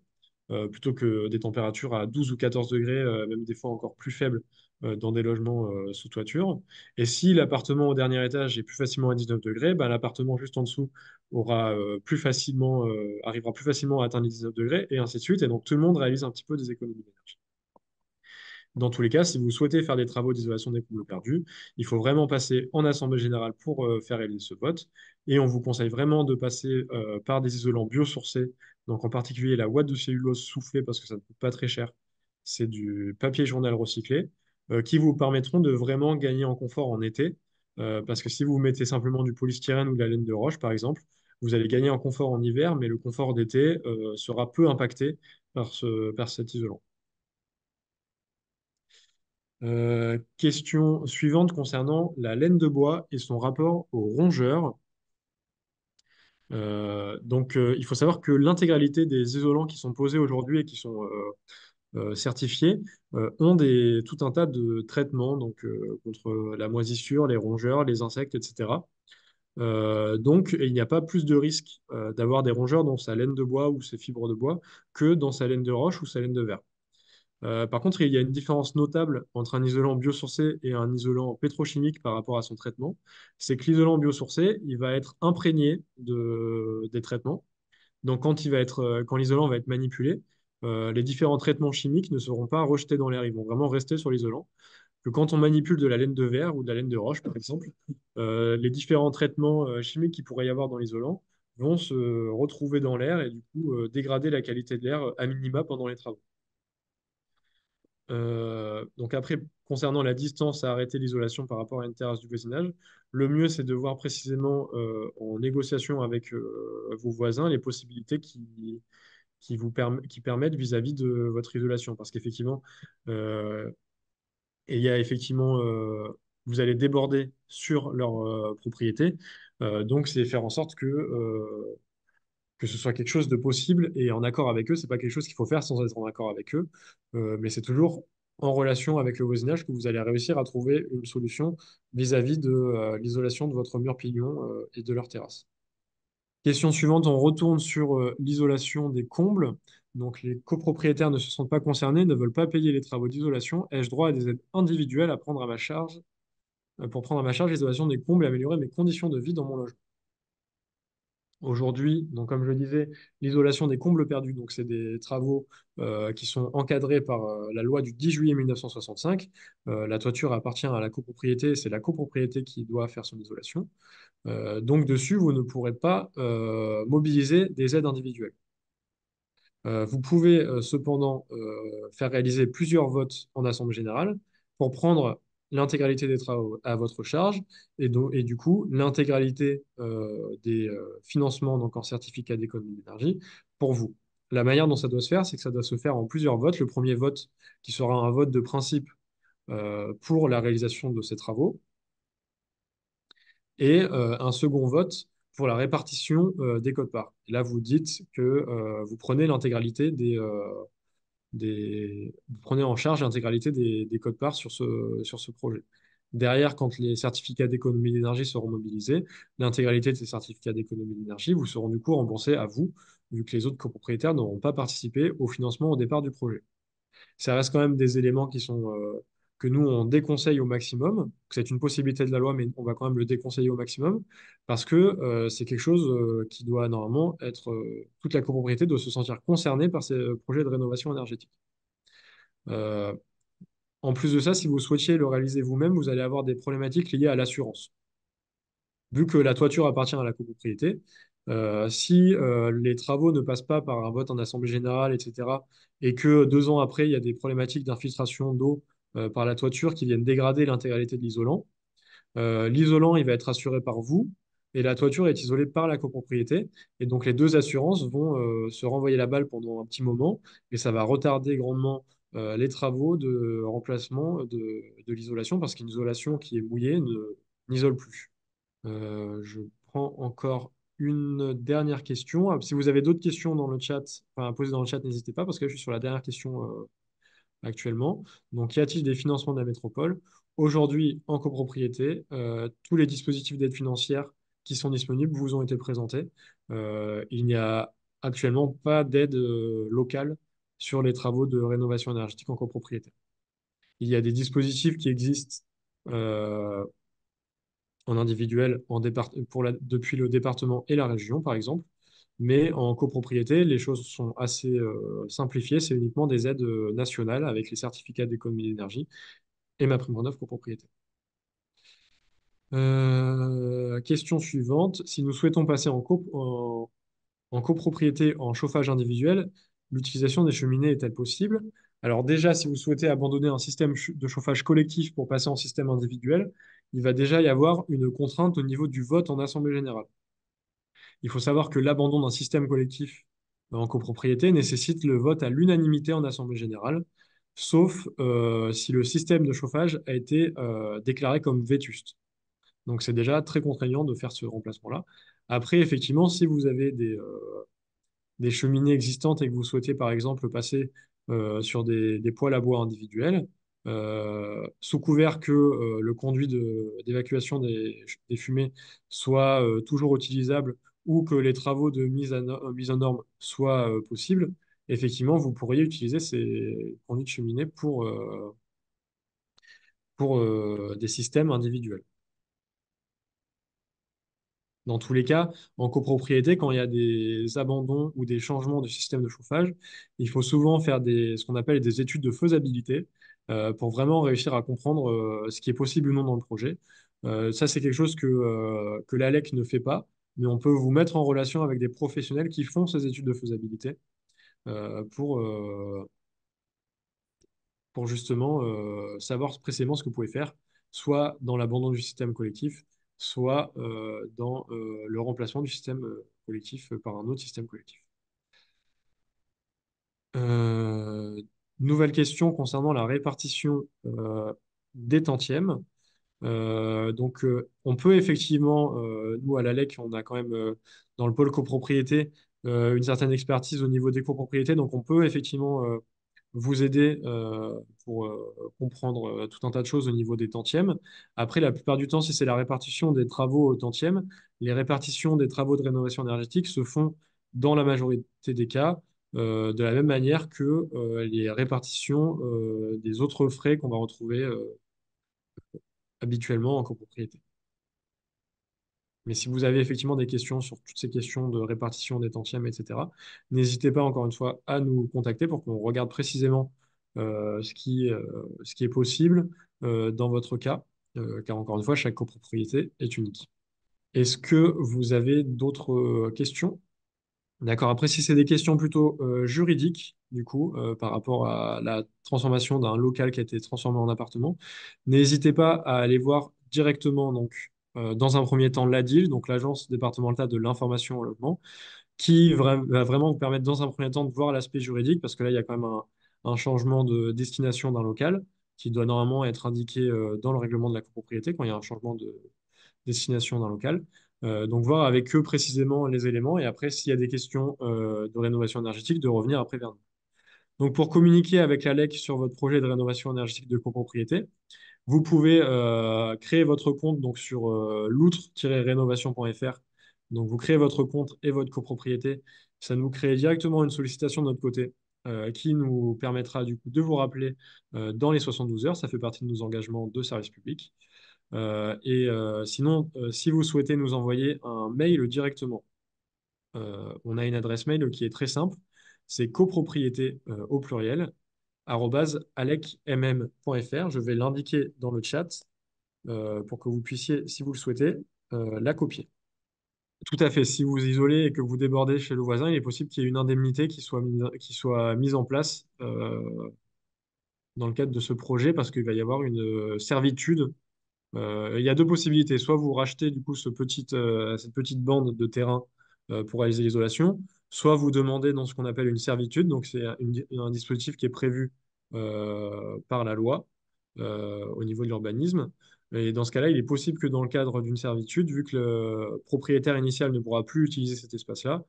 plutôt que des températures à 12 ou 14 degrés, même des fois encore plus faibles dans des logements sous toiture. Et si l'appartement au dernier étage est plus facilement à 19 degrés, ben, l'appartement juste en dessous arrivera plus facilement à atteindre les 19 degrés, et ainsi de suite. Et donc tout le monde réalise un petit peu des économies d'énergie. Dans tous les cas, si vous souhaitez faire des travaux d'isolation des combles perdus, il faut vraiment passer en assemblée générale pour faire réaliser ce vote. Et on vous conseille vraiment de passer par des isolants biosourcés, donc en particulier la ouate de cellulose soufflée parce que ça ne coûte pas très cher. C'est du papier journal recyclé qui vous permettront de vraiment gagner en confort en été. Parce que si vous mettez simplement du polystyrène ou de la laine de roche, par exemple, vous allez gagner en confort en hiver, mais le confort d'été sera peu impacté par cet isolant. Question suivante concernant la laine de bois et son rapport aux rongeurs. Il faut savoir que l'intégralité des isolants qui sont posés aujourd'hui et qui sont certifiés ont tout un tas de traitements contre la moisissure, les rongeurs, les insectes, etc. Il n'y a pas plus de risque d'avoir des rongeurs dans sa laine de bois ou ses fibres de bois que dans sa laine de roche ou sa laine de verre. Par contre, il y a une différence notable entre un isolant biosourcé et un isolant pétrochimique par rapport à son traitement. C'est que l'isolant biosourcé, il va être imprégné des traitements. Donc, quand l'isolant va être manipulé, les différents traitements chimiques ne seront pas rejetés dans l'air. Ils vont vraiment rester sur l'isolant. Que quand on manipule de la laine de verre ou de la laine de roche, par exemple, les différents traitements chimiques qu'il pourrait y avoir dans l'isolant vont se retrouver dans l'air et du coup dégrader la qualité de l'air à minima pendant les travaux. Donc après, concernant la distance à arrêter l'isolation par rapport à une terrasse du voisinage, le mieux c'est de voir précisément en négociation avec vos voisins les possibilités qui permettent vis-à-vis de votre isolation. Parce qu'effectivement, euh, il y a effectivement, vous allez déborder sur leur propriété. Donc c'est faire en sorte que ce soit quelque chose de possible et en accord avec eux. C'est pas quelque chose qu'il faut faire sans être en accord avec eux, mais c'est toujours en relation avec le voisinage que vous allez réussir à trouver une solution vis-à-vis de l'isolation de votre mur pignon et de leur terrasse. Question suivante, on retourne sur l'isolation des combles. Donc les copropriétaires ne se sentent pas concernés, ne veulent pas payer les travaux d'isolation. Ai-je droit à des aides individuelles à prendre à ma charge pour prendre à ma charge l'isolation des combles et améliorer mes conditions de vie dans mon logement? Aujourd'hui, donc comme je le disais, l'isolation des combles perdus, donc c'est des travaux qui sont encadrés par la loi du 10 juillet 1965. La toiture appartient à la copropriété, c'est la copropriété qui doit faire son isolation. Donc dessus, vous ne pourrez pas mobiliser des aides individuelles. Vous pouvez cependant faire réaliser plusieurs votes en assemblée générale pour prendre l'intégralité des travaux à votre charge et du coup l'intégralité des financements donc en certificat d'économie d'énergie pour vous. La manière dont ça doit se faire, c'est que ça doit se faire en plusieurs votes. Le premier vote qui sera un vote de principe pour la réalisation de ces travaux et un second vote pour la répartition des quotes-parts. Et là, vous dites que vous prenez l'intégralité vous prenez en charge l'intégralité des quotes-parts sur ce projet. Derrière, quand les certificats d'économie d'énergie seront mobilisés, l'intégralité de ces certificats d'économie d'énergie vous seront du coup remboursés à vous, vu que les autres copropriétaires n'auront pas participé au financement au départ du projet. Ça reste quand même des éléments que nous, on déconseille au maximum. C'est une possibilité de la loi, mais on va quand même le déconseiller au maximum parce que c'est quelque chose qui doit normalement être... toute la copropriété doit se sentir concernée par ces projets de rénovation énergétique. Euh, En plus de ça, si vous souhaitiez le réaliser vous-même, vous allez avoir des problématiques liées à l'assurance. Vu que la toiture appartient à la copropriété, si les travaux ne passent pas par un vote en assemblée générale, etc., et que 2 ans après, il y a des problématiques d'infiltration d'eau par la toiture qui viennent dégrader l'intégralité de l'isolant, l'isolant, il va être assuré par vous, et la toiture est isolée par la copropriété. Et donc les deux assurances vont se renvoyer la balle pendant un petit moment, et ça va retarder grandement les travaux de remplacement de l'isolation, parce qu'une isolation qui est mouillée n'isole plus. Je prends encore une dernière question. Si vous avez d'autres questions dans le chat, enfin, à poser dans le chat, n'hésitez pas, parce que je suis sur la dernière question actuellement. Donc, y a-t-il des financements de la métropole? Aujourd'hui, en copropriété, tous les dispositifs d'aide financière qui sont disponibles vous ont été présentés. Il n'y a actuellement pas d'aide locale sur les travaux de rénovation énergétique en copropriété. Il y a des dispositifs qui existent en individuel depuis le département et la région, par exemple. Mais en copropriété, les choses sont assez simplifiées. C'est uniquement des aides nationales avec les certificats d'économie d'énergie et ma prime Rénov' copropriété. Question suivante. Si nous souhaitons passer en copropriété en chauffage individuel, l'utilisation des cheminées est-elle possible? Alors déjà, si vous souhaitez abandonner un système de chauffage collectif pour passer en système individuel, il va déjà y avoir une contrainte au niveau du vote en assemblée générale. Il faut savoir que l'abandon d'un système collectif en copropriété nécessite le vote à l'unanimité en assemblée générale, sauf si le système de chauffage a été déclaré comme vétuste. Donc c'est déjà très contraignant de faire ce remplacement-là. Après, effectivement, si vous avez des cheminées existantes et que vous souhaitez par exemple passer sur des poêles à bois individuels, sous couvert que le conduit d'évacuation des fumées soit toujours utilisable ou que les travaux de mise en norme soient possibles, effectivement, vous pourriez utiliser ces conduits de cheminée pour des systèmes individuels. Dans tous les cas, en copropriété, quand il y a des abandons ou des changements de système de chauffage, il faut souvent faire ce qu'on appelle des études de faisabilité pour vraiment réussir à comprendre ce qui est possible ou non dans le projet. Ça, c'est quelque chose que l'ALEC ne fait pas, mais on peut vous mettre en relation avec des professionnels qui font ces études de faisabilité euh, pour, euh, pour justement savoir précisément ce que vous pouvez faire, soit dans l'abandon du système collectif, soit dans le remplacement du système collectif par un autre système collectif. Euh, Nouvelle question concernant la répartition des tantièmes. On peut effectivement, nous à l'ALEC, on a quand même dans le pôle copropriété une certaine expertise au niveau des copropriétés, donc on peut effectivement vous aider pour comprendre tout un tas de choses au niveau des tantièmes. Après, la plupart du temps, si c'est la répartition des travaux au tantième, les répartitions des travaux de rénovation énergétique se font dans la majorité des cas de la même manière que les répartitions des autres frais qu'on va retrouver habituellement en copropriété. Mais si vous avez effectivement des questions sur toutes ces questions de répartition des tantièmes, etc., n'hésitez pas encore une fois à nous contacter pour qu'on regarde précisément ce qui est possible dans votre cas, car encore une fois, chaque copropriété est unique. Est-ce que vous avez d'autres questions? D'accord. Après, si c'est des questions plutôt juridiques, du coup, par rapport à la transformation d'un local qui a été transformé en appartement, n'hésitez pas à aller voir directement, donc, dans un premier temps, l'ADIL, donc l'Agence départementale de l'information au logement, qui va vraiment vous permettre, dans un premier temps, de voir l'aspect juridique, parce que là, il y a quand même un changement de destination d'un local qui doit normalement être indiqué dans le règlement de la copropriété quand il y a un changement de destination d'un local. Donc voir avec eux précisément les éléments et après, s'il y a des questions de rénovation énergétique, de revenir après vers nous. Donc pour communiquer avec l'ALEC sur votre projet de rénovation énergétique de copropriété, vous pouvez créer votre compte donc sur loutre-rénovation.fr. Donc vous créez votre compte et votre copropriété. Ça nous crée directement une sollicitation de notre côté qui nous permettra du coup de vous rappeler dans les 72 heures. Ça fait partie de nos engagements de service public. Sinon, si vous souhaitez nous envoyer un mail directement, on a une adresse mail qui est très simple. C'est copropriété au pluriel @alecmm.fr. Je vais l'indiquer dans le chat pour que vous puissiez, si vous le souhaitez, la copier. Tout à fait. Si vous vous isolez et que vous débordez chez le voisin, il est possible qu'il y ait une indemnité qui soit mise en place dans le cadre de ce projet parce qu'il va y avoir une servitude. Il y a deux possibilités. Soit vous rachetez du coup cette petite bande de terrain pour réaliser l'isolation, soit vous demandez dans ce qu'on appelle une servitude. Donc c'est un dispositif qui est prévu par la loi au niveau de l'urbanisme. Et dans ce cas-là, il est possible que dans le cadre d'une servitude, vu que le propriétaire initial ne pourra plus utiliser cet espace-là,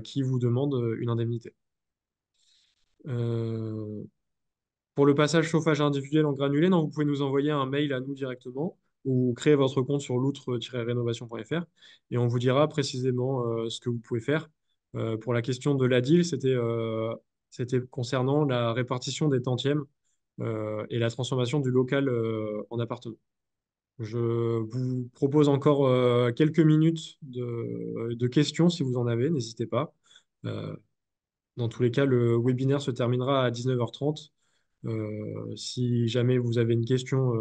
qui vous demande une indemnité. Euh, pour le passage chauffage individuel en granulé, non, vous pouvez nous envoyer un mail à nous directement ou créer votre compte sur loutre-rénovation.fr et on vous dira précisément ce que vous pouvez faire. Pour la question de l'ADIL, c'était concernant la répartition des tantièmes et la transformation du local en appartement. Je vous propose encore quelques minutes de questions si vous en avez, n'hésitez pas. Euh, Dans tous les cas, le webinaire se terminera à 19h30. Si jamais vous avez une question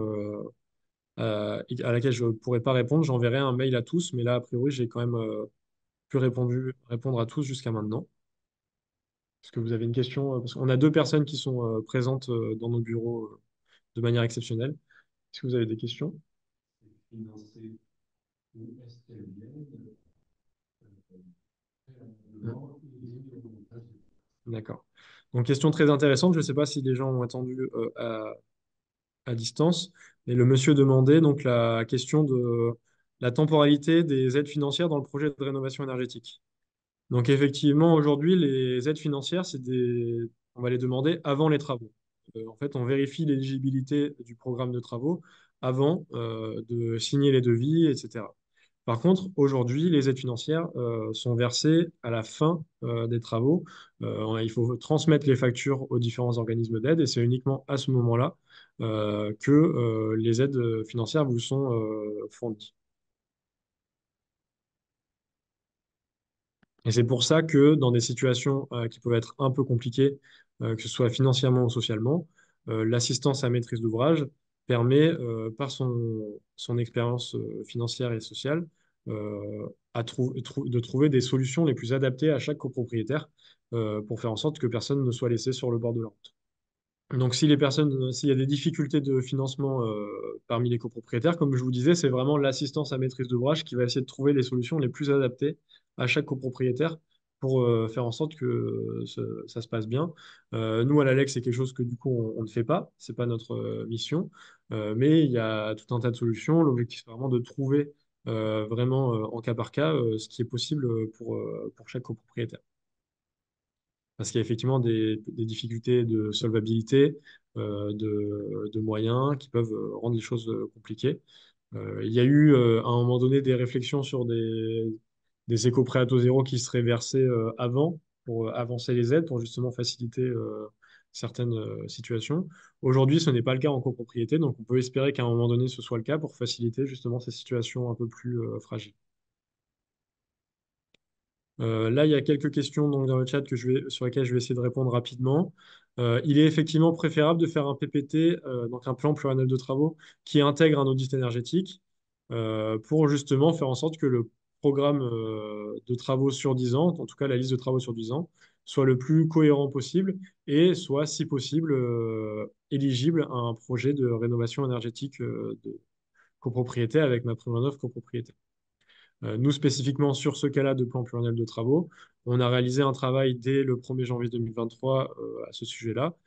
à laquelle je ne pourrais pas répondre, j'enverrai un mail à tous, mais là, a priori, j'ai quand même pu répondre à tous jusqu'à maintenant. Est-ce que vous avez une question? Parce qu'on a deux personnes qui sont présentes dans nos bureaux de manière exceptionnelle. Est-ce que vous avez des questions? D'accord. Donc, question très intéressante. Je ne sais pas si les gens ont attendu à distance, mais le monsieur demandait donc la question de la temporalité des aides financières dans le projet de rénovation énergétique. Donc, effectivement, aujourd'hui, les aides financières, on va les demander avant les travaux. En fait, on vérifie l'éligibilité du programme de travaux avant de signer les devis, etc. Par contre, aujourd'hui, les aides financières sont versées à la fin des travaux. Il faut transmettre les factures aux différents organismes d'aide et c'est uniquement à ce moment-là que les aides financières vous sont fournies. Et c'est pour ça que dans des situations qui peuvent être un peu compliquées, que ce soit financièrement ou socialement, l'assistance à maîtrise d'ouvrage permet, par son expérience financière et sociale, de trouver des solutions les plus adaptées à chaque copropriétaire pour faire en sorte que personne ne soit laissé sur le bord de la route. Donc, s'il y a des difficultés de financement parmi les copropriétaires, comme je vous disais, c'est vraiment l'assistance à maîtrise d'ouvrage qui va essayer de trouver les solutions les plus adaptées à chaque copropriétaire pour faire en sorte que ça se passe bien. Nous, à l'ALEC, c'est quelque chose que du coup, on ne fait pas. C'est pas notre mission. Mais il y a tout un tas de solutions. L'objectif, c'est vraiment de trouver vraiment en cas par cas ce qui est possible pour chaque copropriétaire parce qu'il y a effectivement des difficultés de solvabilité, de moyens qui peuvent rendre les choses compliquées. Il y a eu à un moment donné des réflexions sur des éco-prêts à taux zéro qui seraient versés avant pour avancer les aides, pour justement faciliter certaines situations. Aujourd'hui, ce n'est pas le cas en copropriété, donc on peut espérer qu'à un moment donné, ce soit le cas pour faciliter justement ces situations un peu plus fragiles. Là, il y a quelques questions donc, dans le chat sur lesquelles je vais essayer de répondre rapidement. Il est effectivement préférable de faire un PPT, donc un plan pluriannuel de travaux, qui intègre un audit énergétique pour justement faire en sorte que le programme de travaux sur 10 ans, en tout cas la liste de travaux sur 10 ans, soit le plus cohérent possible et soit, si possible, éligible à un projet de rénovation énergétique de copropriété avec ma prime rénov' copropriété. Nous, spécifiquement sur ce cas-là de plan pluriannuel de travaux, on a réalisé un travail dès le 1er janvier 2023 à ce sujet-là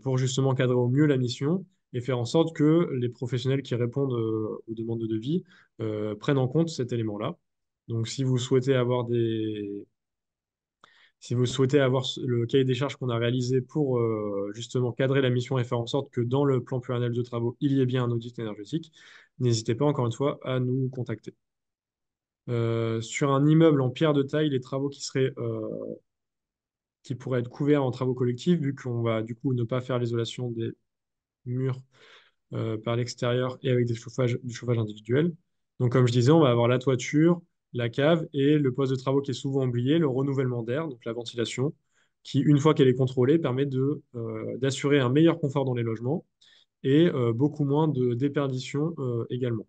pour justement cadrer au mieux la mission et faire en sorte que les professionnels qui répondent aux demandes de devis prennent en compte cet élément-là. Donc, si vous souhaitez avoir le cahier des charges qu'on a réalisé pour justement cadrer la mission et faire en sorte que dans le plan pluriannuel de travaux, il y ait bien un audit énergétique, n'hésitez pas encore une fois à nous contacter. Sur un immeuble en pierre de taille, les travaux qui pourraient être couverts en travaux collectifs, vu qu'on va du coup ne pas faire l'isolation des murs par l'extérieur et avec du chauffage individuel. Donc comme je disais, on va avoir la toiture, la cave et le poste de travaux qui est souvent oublié, le renouvellement d'air, donc la ventilation, qui, une fois qu'elle est contrôlée, permet d'assurer un meilleur confort dans les logements et beaucoup moins de déperdition également.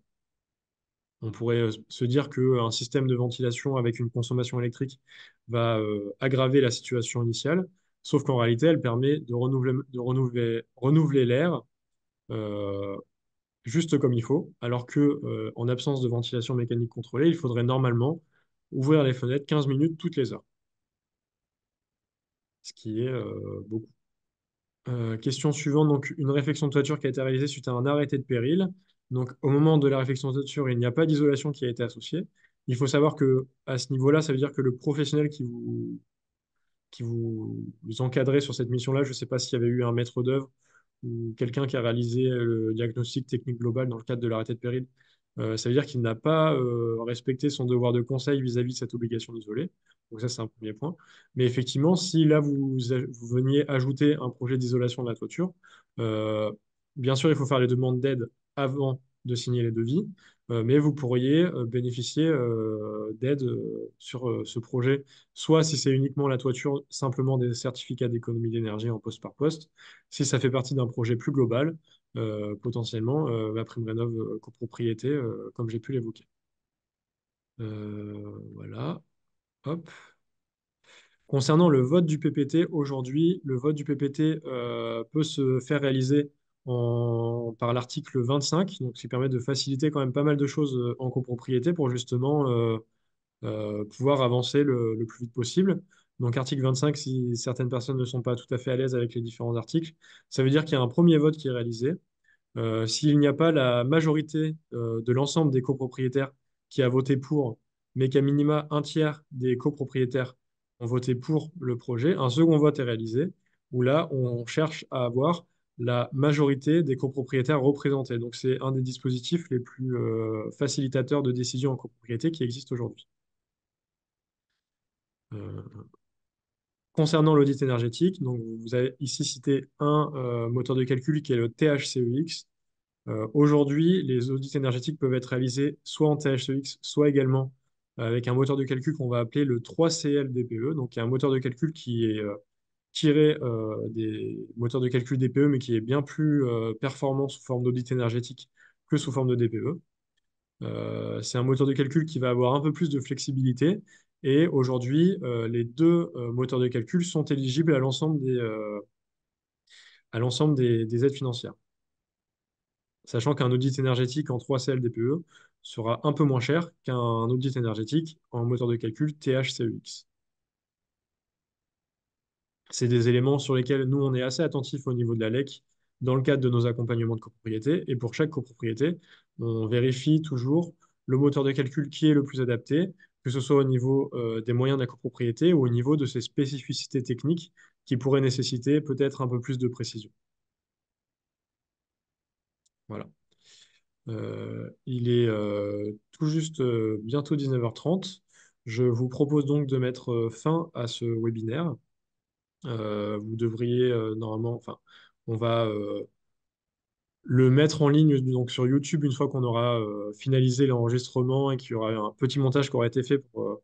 On pourrait se dire qu'un système de ventilation avec une consommation électrique va aggraver la situation initiale, sauf qu'en réalité, elle permet de renouveler l'air euh, juste comme il faut, alors que en absence de ventilation mécanique contrôlée, il faudrait normalement ouvrir les fenêtres 15 minutes toutes les heures, ce qui est beaucoup. Question suivante, donc une réflexion de toiture qui a été réalisée suite à un arrêté de péril. Donc au moment de la réflexion de toiture, il n'y a pas d'isolation qui a été associée. Il faut savoir que à ce niveau-là, ça veut dire que le professionnel qui vous encadrez sur cette mission-là. Je ne sais pas s'il y avait eu un maître d'œuvre ou quelqu'un qui a réalisé le diagnostic technique global dans le cadre de l'arrêté de péril. Ça veut dire qu'il n'a pas respecté son devoir de conseil vis-à-vis de cette obligation d'isoler. Donc ça, c'est un premier point. Mais effectivement, si là, vous veniez ajouter un projet d'isolation de la toiture, euh, bien sûr, il faut faire les demandes d'aide avant de signer les devis, mais vous pourriez bénéficier d'aide sur ce projet soit si c'est uniquement la toiture, simplement des certificats d'économie d'énergie en poste par poste. Si ça fait partie d'un projet plus global, potentiellement, ma prime rénov copropriété, comme j'ai pu l'évoquer. Voilà. Hop. Concernant le vote du PPT, aujourd'hui, le vote du PPT peut se faire réaliser par l'article 25, donc ce qui permet de faciliter quand même pas mal de choses en copropriété pour justement pouvoir avancer le plus vite possible. Donc article 25, si certaines personnes ne sont pas tout à fait à l'aise avec les différents articles, ça veut dire qu'il y a un premier vote qui est réalisé. S'il n'y a pas la majorité de l'ensemble des copropriétaires qui a voté pour, mais qu'à minima un tiers des copropriétaires ont voté pour le projet, un second vote est réalisé, où là, on cherche à avoir la majorité des copropriétaires représentés. Donc c'est un des dispositifs les plus facilitateurs de décision en copropriété qui existe aujourd'hui. Euh, Concernant l'audit énergétique, donc vous avez ici cité un moteur de calcul qui est le THCEX. Aujourd'hui, les audits énergétiques peuvent être réalisés soit en THCX, soit également avec un moteur de calcul qu'on va appeler le 3CL-DPE. Donc, il y a un moteur de calcul qui est tiré des moteurs de calcul DPE, mais qui est bien plus performant sous forme d'audit énergétique que sous forme de DPE. C'est un moteur de calcul qui va avoir un peu plus de flexibilité. Et aujourd'hui, les deux moteurs de calcul sont éligibles à l'ensemble des aides financières, sachant qu'un audit énergétique en 3CL DPE sera un peu moins cher qu'un audit énergétique en moteur de calcul THCEX. C'est des éléments sur lesquels nous, on est assez attentifs au niveau de la LEC dans le cadre de nos accompagnements de copropriété. Et pour chaque copropriété, on vérifie toujours le moteur de calcul qui est le plus adapté, que ce soit au niveau des moyens de la copropriété ou au niveau de ses spécificités techniques qui pourraient nécessiter peut-être un peu plus de précision. Voilà. Il est tout juste bientôt 19h30. Je vous propose donc de mettre fin à ce webinaire. Vous devriez normalement, enfin, on va le mettre en ligne donc sur YouTube une fois qu'on aura finalisé l'enregistrement et qu'il y aura un petit montage qui aura été fait pour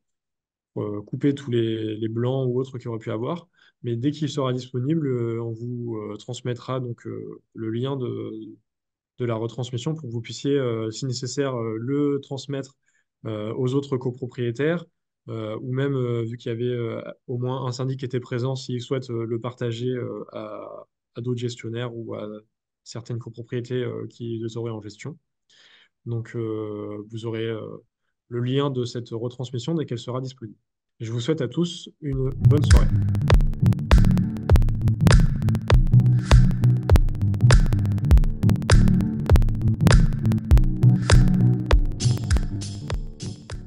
couper tous les blancs ou autres qu'il y aurait pu avoir. Mais dès qu'il sera disponible, on vous transmettra donc le lien de la retransmission pour que vous puissiez, si nécessaire, le transmettre aux autres copropriétaires, ou même, vu qu'il y avait au moins un syndic qui était présent, s'il souhaite le partager à d'autres gestionnaires ou à certaines copropriétés qui les auraient en gestion. Donc, vous aurez le lien de cette retransmission dès qu'elle sera disponible. Je vous souhaite à tous une bonne soirée.